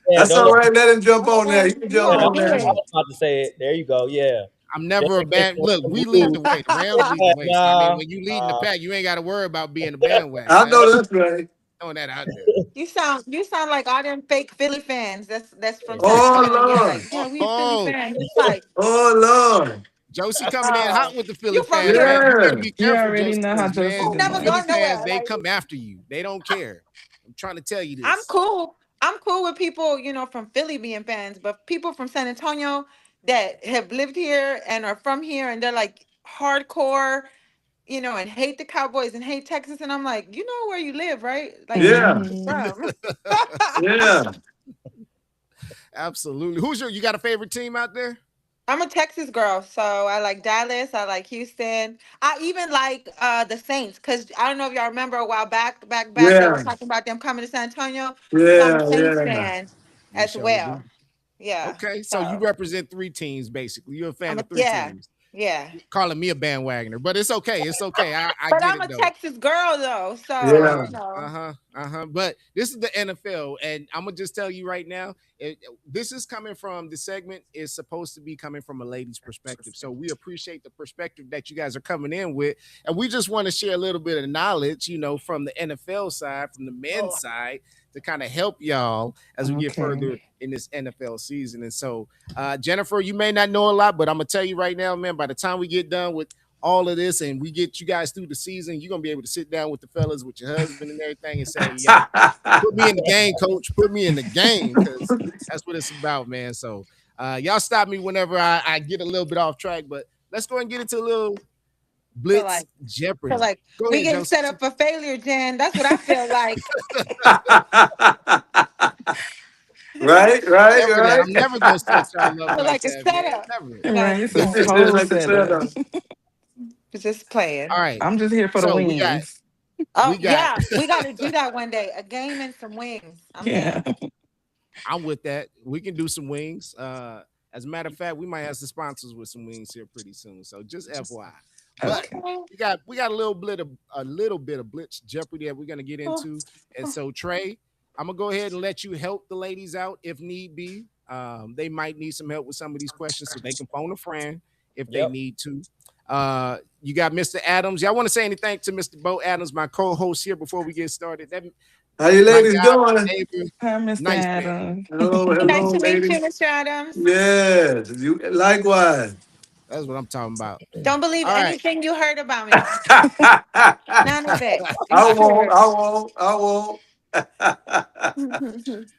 That's all right. Let him jump on there. You can jump on there. I was about to say it. There you go. Yeah. I'm never a band. Look, we lead the way. The Rams lead the way. So, I mean, when you lead the pack, you ain't got to worry about being a bandwagon. I know that's right. Throwing that out there. You sound like all them fake Philly fans. That's from Oh, San Antonio. Lord. Like, yeah, we Philly fans. It's like, Oh, Lord. Josie coming in hot with the Philly You from fans. here? Man. You gotta be You careful, already Josie, know how 'cause, Josie man, do. Never Philly going fans, nowhere. they Like, come after you. They don't care. I'm trying to tell you this. I'm cool. I'm cool with people, from Philly being fans, but people from San Antonio that have lived here and are from here and they're like hardcore, and hate the Cowboys and hate Texas. And I'm like, you know where you live, right? Like, Yeah. Mhm. Yeah. Absolutely. You got a favorite team out there? I'm a Texas girl, so I like Dallas. I like Houston. I even like the Saints because I don't know if y'all remember a while back they were Yeah, talking about them coming to San Antonio. So I'm a yeah, Saints yeah. fan We as sure do. well. Yeah. Okay, so you So represent three teams basically. You're a fan I'm a of three yeah teams. yeah. Calling me a bandwagoner, but it's okay. It's okay. I But get I'm it a though. Texas girl though, so Yeah. Uh-huh. you know. Uh-huh. Uh-huh. But this is the NFL, and I'm gonna just tell you right now, this is coming from the segment is supposed to be coming from a lady's perspective. So we appreciate the perspective that you guys are coming in with, and we just want to share a little bit of knowledge, from the NFL side, from the men's side, to kind of help y'all as we get Okay. further in this NFL season. And so, Jennifer, you may not know a lot, but I'm gonna tell you right now, man. By the time we get done with all of this and we get you guys through the season, you're gonna be able to sit down with the fellas, with your husband and everything, and say, "Yo, put me in the game, coach. Put me in the game," because that's what it's about, man. So, y'all stop me whenever I get a little bit off track, but let's go and get into a little Feel Blitz like feel Jeopardy. like Go we ahead, getting set Joseph. up for failure, Jen. That's what I feel like. Right, right, Never that. right. I'm never gonna set y'all up Feel like like a that, man. setup. Never. No, Right. It's a no, It's just whole like a setup. setup. just playing. All right. I'm just here for the So we got wings. Oh we got yeah, we got to do that one day. A game and some wings. I'm Yeah. down. I'm with that. We can do some wings. As a matter of fact, we might have some sponsors with some wings here pretty soon. So just FYI. But Okay. Okay. we got a little bit of Blitz Jeopardy that we're gonna get Oh, into. And oh, so Trey, I'm gonna go ahead and let you help the ladies out if need be. They might need some help with some of these questions, so they can phone a friend if they Yep. need to. You got Mr. Adams. Y'all want to say anything to Mr. Bo Adams, my co-host here before we get started? That How you my ladies guy, my doing? neighbor, Hi, Mr. nice man. Adams. Hello, nice hello, to meet you, ladies. Mr. Adams. Yes, you likewise. That's what I'm talking about. Don't believe All right. anything you heard about me. None of it. I It's won't, true. I won't, I won't.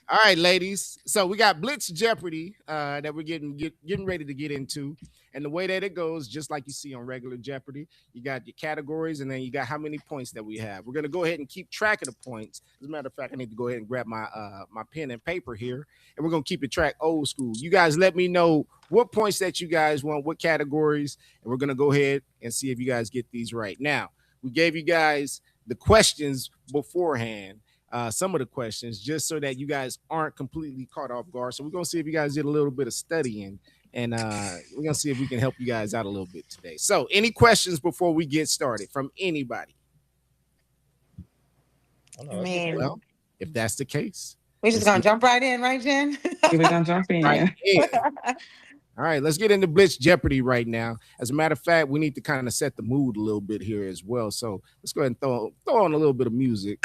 All right, ladies. So we got Blitz Jeopardy that we're getting ready to get into. And the way that it goes, just like you see on regular Jeopardy, you got your categories and then you got how many points that we have. We're gonna go ahead and keep track of the points. As a matter of fact, I need to go ahead and grab my pen and paper here, and we're gonna keep it track old school. You guys let me know what points that you guys want, what categories, and we're gonna go ahead and see if you guys get these right. Now, we gave you guys the questions beforehand, some of the questions, just so that you guys aren't completely caught off guard. So we're gonna see if you guys did a little bit of studying, and we're gonna see if we can help you guys out a little bit today. So, any questions before we get started from anybody? Oh, I no, let's get mean, started. Well, if that's the case, we just let's gonna get jump right in, right, Jen? We're gonna jump right in. in. All right, let's get into Blitz Jeopardy right now. As a matter of fact, we need to kind of set the mood a little bit here as well. So let's go ahead and throw on a little bit of music,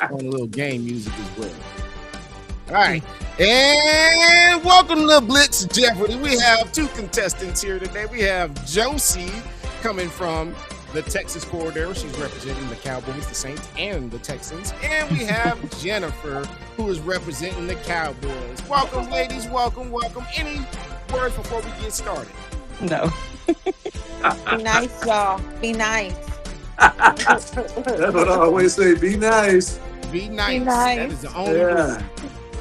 throw on a little game music as well. All right, and welcome to Blitz Jeopardy. We have two contestants here today. We have Josie coming from the Texas corridor. She's representing the Cowboys, the Saints, and the Texans. And we have Jennifer, who is representing the Cowboys. Welcome, ladies. Welcome, welcome. Any words before we get started? No. Be nice, y'all. Be nice. That's what I always say. Be nice. Be nice. Be That nice. is the only rule. Yeah.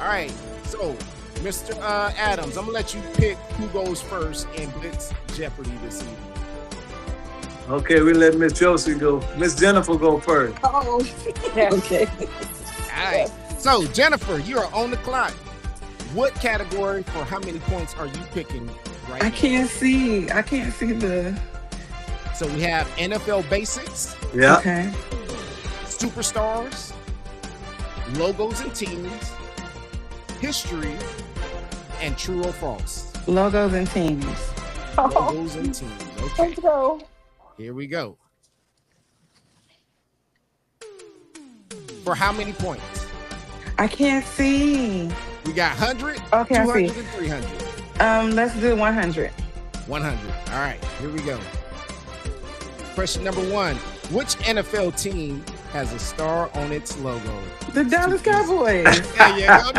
All right. So, Mr. Adams, I'm going to let you pick who goes first in Blitz Jeopardy this evening. Okay, we let Miss Josie go. Miss Jennifer go first. Oh, yes. Okay. All right. So, Jennifer, you are on the clock. What category for how many points are you picking right I now? can't see. I can't see the. So we have NFL basics, Yeah. Okay. superstars, logos and teams, history, and true or false. Logos and teams. Logos and teams. Okay, Let's go. here we go. For how many points? I can't see. We got 100, Okay, I 200, see. and 300. Let's do 100. 100. All right, here we go. Question number one. Which NFL team has a star on its logo? The Dallas Cowboys. There you go.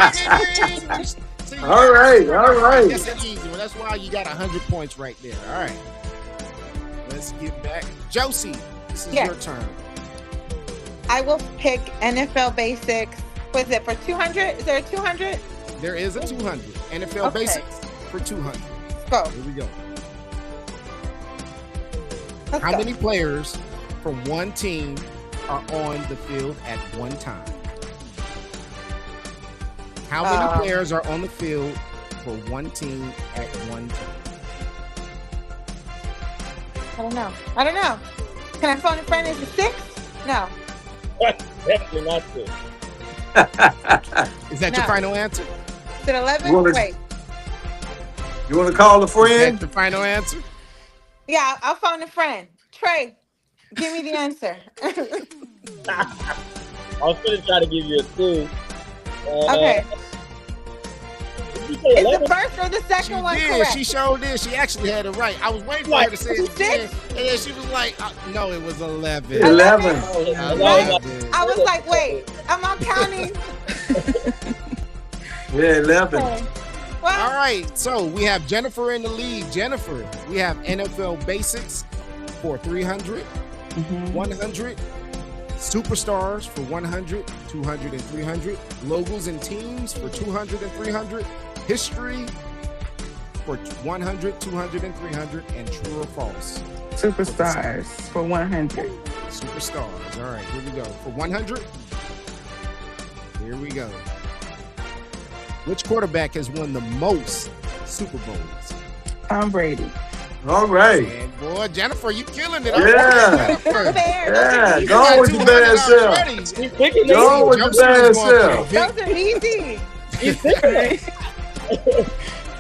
See, All right, all right. That's an easy one. That's why you got 100 points right there. All right. Let's get back. Josie, this is Yes. your turn. I will pick NFL basics. Was it for 200? Is there a 200? There is a 200. NFL Okay. basics for 200. Go. Here we go. Let's How go. many players from one team are on the field at one time? How many players are on the field for one team at one time? I don't know. Can I phone a friend? Is it 6? No. Definitely not 6. Is that No. your final answer? Is it 11? Well, Wait. You want to call a Is friend? that your final answer? Yeah, I'll phone a friend. Trey, give me the answer. I was going to try to give you a clue. Okay. Did you say Is 11? the first or the second She one did. correct? She showed did. She actually had it right. I was waiting for her to say it again, and then she was like, "No, it was 11." 11. I was like, wait, am I counting? Yeah, 11. Okay. All Well, right, so we have Jennifer in the lead. Jennifer, we have NFL basics for 300, 100, superstars for 100, 200, and 300, logos and teams for 200 and 300, history for 100, 200, and 300, and true or false. Superstars for 100. Superstars. All right, here we go. For 100, here we go. Which quarterback has won the most Super Bowls? Tom Brady. All right. And boy, Jennifer, you killing it. Yeah. Jennifer. fair. Yeah, Those go are on easy. with your bad self. He's picking Go with your bad self. Those are easy. He's picking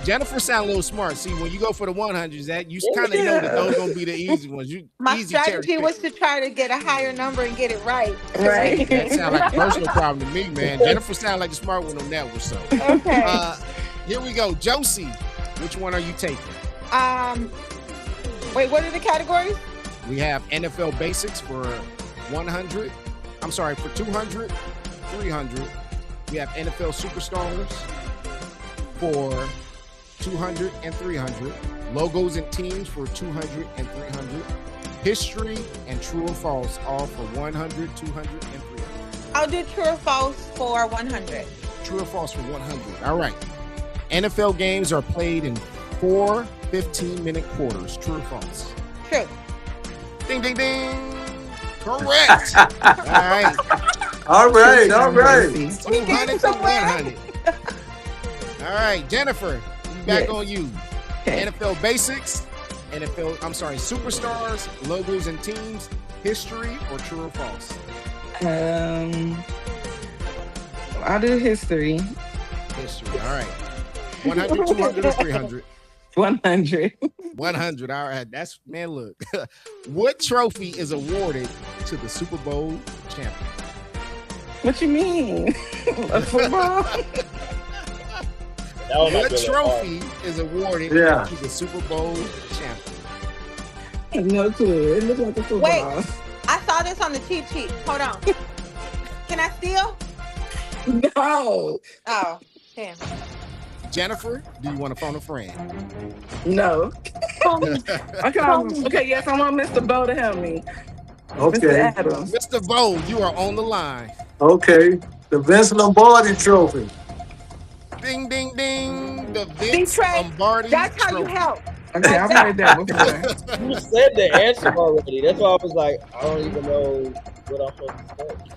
Jennifer sound a little smart. See, when you go for the 100s, that you kind of know that those gonna be the easy ones. You My easy strategy cherry was to try to get a higher number and get it right. Right. That sound like a personal problem to me, man. Jennifer sound like the smart one on that one. So, Okay. here we go, Josie. Which one are you taking? Wait, what are the categories? We have NFL basics for 100. I'm sorry, for 200, 300. We have NFL superstars for 200 and 300. Logos and teams for 200 and 300. History and true or false, all for 100, 200, and 300. I'll do true or false for 100. True or false for 100. All right. NFL games are played in 4 15-minute quarters. True or false? True. Ding, ding, ding. Correct. All right. All right. All right. 200 to 100. All right, Jennifer, we back on you. Okay. NFL basics, superstars, logos and teams, history, or true or false? I'll do history. History. All right. 100, 200, or 300? 100. 100. All right. That's, man, look. What trophy is awarded to the Super Bowl champion? What you mean? A football? What trophy is awarded to the Super Bowl champion? No clue. It looks like a football. Wait, I saw this on the cheat sheet. Hold on. Can I steal? No. Oh, damn. Jennifer, do you want to phone a friend? No. Okay, yes, I want Mr. Bo to help me. Okay. Mr. Adams. Mr. Bo, you are on the line. Okay. The Vince Lombardi Trophy. Ding, ding, ding. The Vince Trey, Lombardi that's how you Trophy. help. Okay, I've heard that before. You said the answer already. That's why I was like, I don't even know what I'm supposed to say.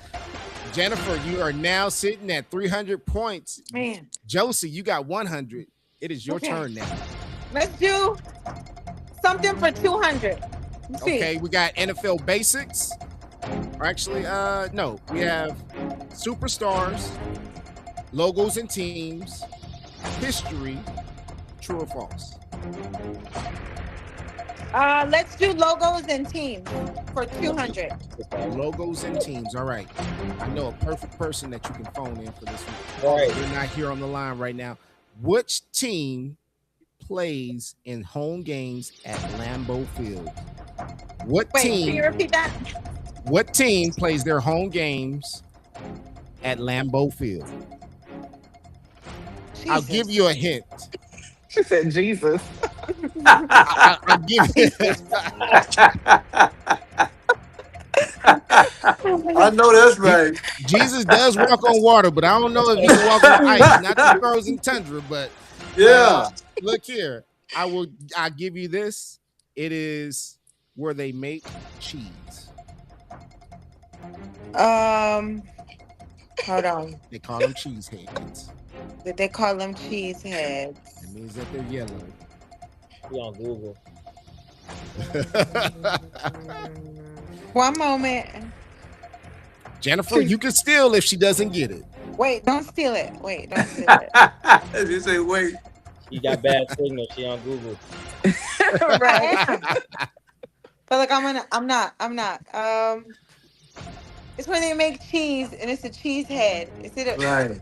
Jennifer, you are now sitting at 300 points. Man. Josie, you got 100. It is your turn now. Let's do something for 200. Let's see. Okay, we got NFL basics. Or actually, no. We have superstars, logos and teams, history, true or false? Let's do logos and teams for 200. Logos and teams. All right. I know a perfect person that you can phone in for this one. All right. You're not here on the line right now. Which team plays in home games at Lambeau Field? Wait, can you repeat that? What team plays their home games at Lambeau Field? Jesus. I'll give you a hint. She said Jesus. I'll give you. I know that's right. Jesus does walk on water, but I don't know if he can walk on ice. Not the frozen tundra, but Yeah. look here. I'll give you this. It is where they make cheese. Hold on. They call them cheese heads. Did they call them cheese That heads? means that they're yellow. Be on Google. One moment. Jennifer, you can steal if she doesn't get it. Wait, don't steal it. Wait, don't steal it. If you say wait, She got bad signal. She on Google. I am. But like I'm not. It's when they make cheese and it's a cheese head. Is it a right?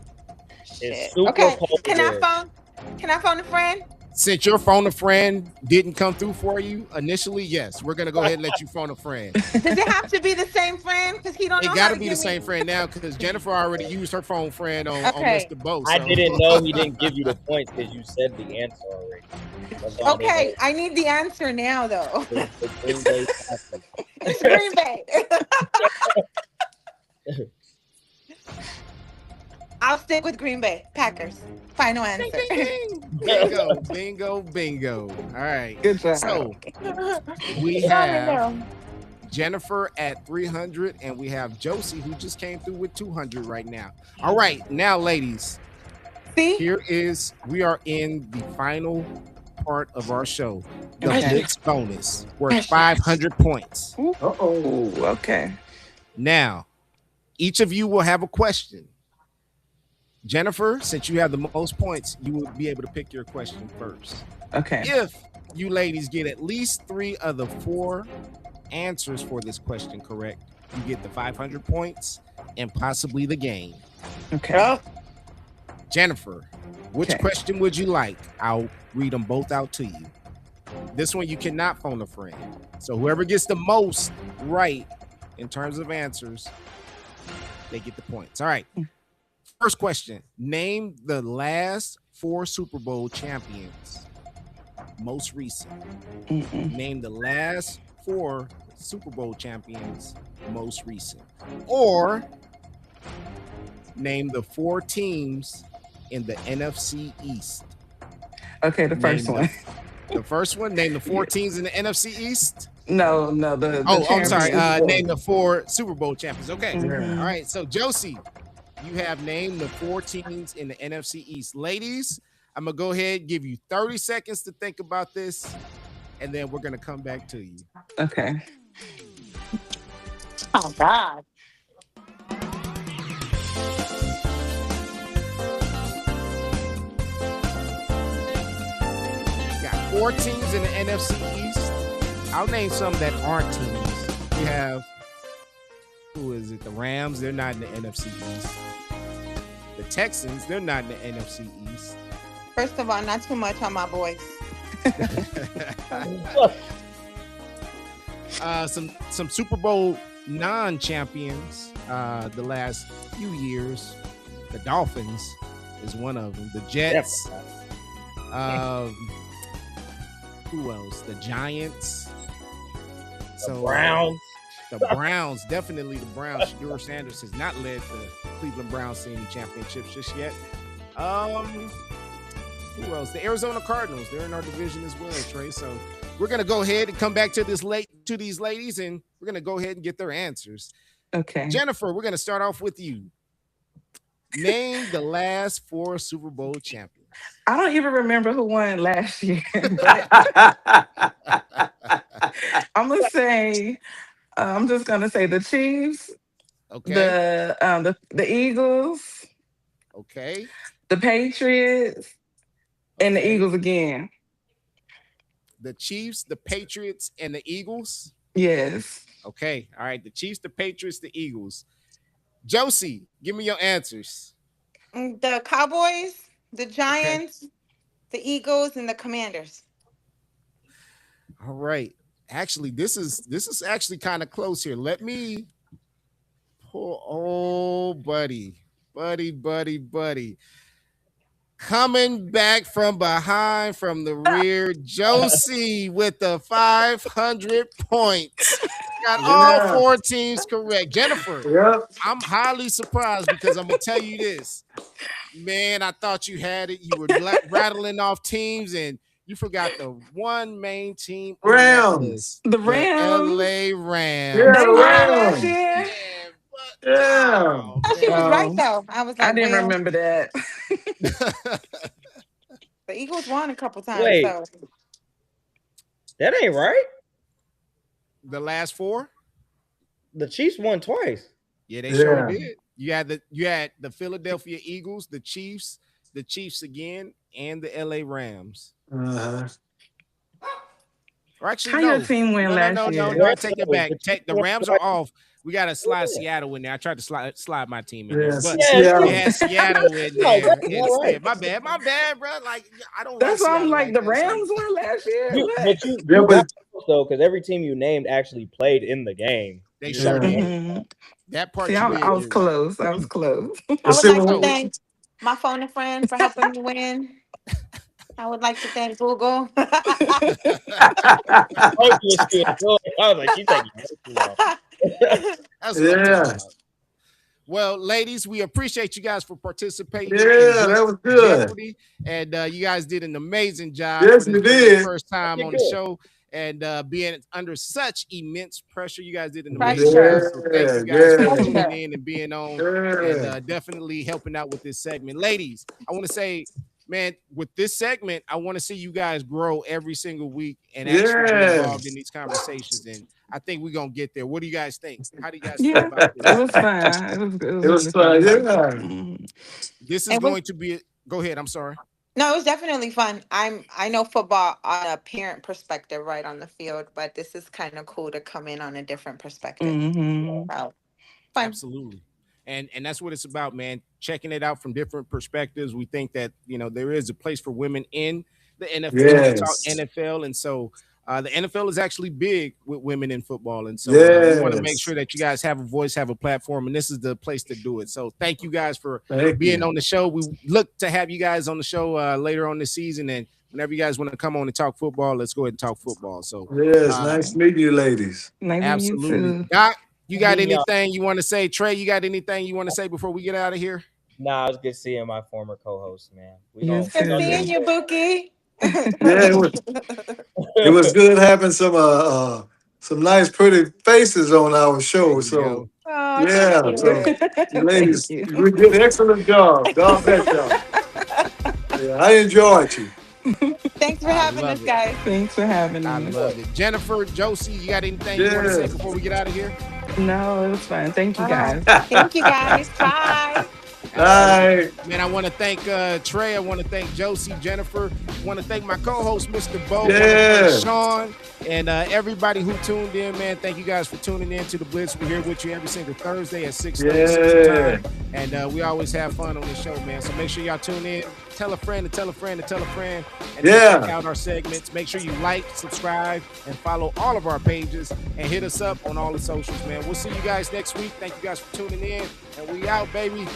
shit? It's super Okay. Can I popular. phone a friend? Since your phone a friend didn't come through for you initially, yes, we're gonna go ahead and let you phone a friend. Does it have to be the same friend? Because he don't It know got how to to be the give me. same friend now because Jennifer already used her phone friend on Okay. Mr. Bo. I So didn't know he didn't give you the points because you said the answer already. That's all I didn't Okay, I need the answer now though. know. The Green Bay Packers. It's Green Bay. I'll stick with Green Bay Packers. Final ding, answer. ding, ding. Bingo, bingo, bingo. All right. Good job. So we have Jennifer at 300, and we have Josie who just came through with 200 right now. All right, now, ladies, See? we are in the final part of our show, the Okay. Blitz bonus, worth 500 points. Oh, okay. Now, each of you will have a question. Jennifer, since you have the most points, you will be able to pick your question first. Okay. If you ladies get at least 3 of the 4 answers for this question correct, you get the 500 points and possibly the game. Okay. Jennifer, which Okay. question would you like? I'll read them both out to you. This one you cannot phone a friend. So whoever gets the most right in terms of answers, they get the points. All right. First question. Name the last 4 Super Bowl champions. Most recent. Mm-mm. Name the last 4 Super Bowl champions. Most recent. Or name the 4 teams in the NFC East. Okay, the first Name one. The first one, name the 4 teams in the NFC East. No, the Oh, I'm sorry. champions. Name the 4 Super Bowl champions. Okay. Mhm. All right. So, Josie, you have named the 4 teams in the NFC East. Ladies, I'm going to go ahead and give you 30 seconds to think about this, and then we're going to come back to you. Okay. Oh God. Got 4 teams in the NFC East. I'll name some that aren't teams. You have, who is it? The Rams, they're not in the NFC East. The Texans, they're not in the NFC East. First of all, not too much on my boys. Some Super Bowl non-champions the last few years. The Dolphins is one of them. The Jets. Who else? The Giants. The Browns. The Browns, definitely the Browns. Shedeur Sanders has not led the Cleveland Browns to any championships just yet. Who else? The Arizona Cardinals. They're in our division as well, Trey. So we're gonna go ahead and come back to these ladies, and we're gonna go ahead and get their answers. Okay. Jennifer, we're gonna start off with you. Name the last 4 Super Bowl champions. I don't even remember who won last year. I'm gonna say, I'm just gonna say the Chiefs, Okay. the Eagles, Okay. the Patriots, and the Okay. Eagles again. The Chiefs, the Patriots, and the Eagles. Yes. Okay. All right. The Chiefs, the Patriots, the Eagles. Josie, give me your answers. The Cowboys, the Giants, the Eagles, and the Commanders. All right. Actually, this is actually kind of close here. Let me pull. Oh, buddy. Coming back from behind from the rear, Josie with the 500 points. Got all 4 teams correct. Jennifer, Yep. I'm highly surprised because I'm gonna tell you this, man. I thought you had it. You were rattling off teams, and You forgot the one main team on that Rams. list, The the Rams. LA Yeah, Rams. They the won last Rams. year. Man, but Yeah. oh Oh, she was man. right Oh, though. I was I like, didn't well, remember that. the Eagles won a couple times, Wait, so that ain't right. The last four? The Chiefs won twice. Yeah, they sure Yeah. did. You had the Philadelphia Eagles, the Chiefs again, and the LA Rams. Uh-huh. Or actually, How your no. team win last No. year? I take that No, back. the Chiefs The won Rams are twice. off. We got to slide Yeah, Seattle in there. I tried to slide my team in there, Yeah, but yeah, we you, Seattle. had Seattle in no, there that's not right. instead. My bad, bro. Like I don't like That's why I'm Seattle like, like the that. So Rams won last year. What? But you Yeah, you got but close though, because every team you named actually played in the game. they You just got sure the yeah. did. name. Hmm. That See, part you I did was get right. close. I was close. I But would see, like to when, thank my phone a friend for helping me win. I would like to thank Google. Oh, you was good. I was like, she's taking way too long. That's what I'm talking yeah, about. Well, ladies, we appreciate you guys for participating in yeah, that Just was good. Jeopardy, and you guys did an amazing job for Yes, this you very did. first I time did on the good. show, and being under such immense pressure. You guys did an amazing job. Pressure. So thank Yeah, you guys for yeah, tuning Pressure. in and being on, and yeah, definitely helping out with this segment, ladies. I want to say. Man, with this segment, I want to see you guys grow every single week and actually be involved in yes. these conversations. And I think we're gonna get there. What do you guys think? How do you guys feel Yeah, about it this? was fun. It was It was really fun. fun. Yeah, Mhm. This is And was going to be. Go ahead. I'm sorry. no, it was definitely fun. I know football on a parent perspective, right on the field, but this is kind of cool to come in on a different perspective. Mhm. So fun. Absolutely. And that's what it's about, man. Checking it out from different perspectives. We think that, there is a place for women in the NFL. We talk yes, NFL. And so the NFL is actually big with women in football. And so we want to make yes. sure that you guys have a voice, have a platform, and this is the place to do it. So thank you guys for Thank being you. on the show. We look to have you guys on the show later on this season. And whenever you guys want to come on and talk football, let's go ahead and talk football. So Yes, uh, nice meeting you, ladies. Nice to meet you absolutely. too. Doc, you got Meeting y'all. anything you want to say? Trey, you got anything you want to say before we get out of here? Nah, it was good seeing my former co-host, man. You Good We gonna do seeing too. you, Bookie. Yeah, it was it. good having some nice, pretty faces on our There show. you So go. Oh, thank yeah, so you. you Thank ladies, you. you did an excellent job. God bless y'all. Yeah, I enjoyed you. Thanks for I having us, love it. guys. Thanks for having I us. love it. Jennifer, Josie, you got anything you want to say Yeah. before we get out of here? No, it was fun. Thank you Oh, guys. thank you, guys. Bye. Absolutely. Bye. Man, I want to thank Trey. I want to thank Josie, Jennifer. I want to thank my co-host, Mr. Bo. I want to thank Yeah. Sean and everybody who tuned in, man. Thank you guys for tuning in to The Blitz. We're here with you every single Thursday at 6:30 Central Yeah. Time. And we always have fun on the show, man. So make sure y'all tune in. Tell a friend to tell a friend to tell a friend. And then check Yeah. out our segments. Make sure you like, subscribe, and follow all of our pages. And hit us up on all the socials, man. We'll see you guys next week. Thank you guys for tuning in. And we out, baby.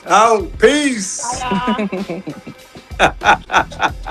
Out. Peace. Bye, y'all.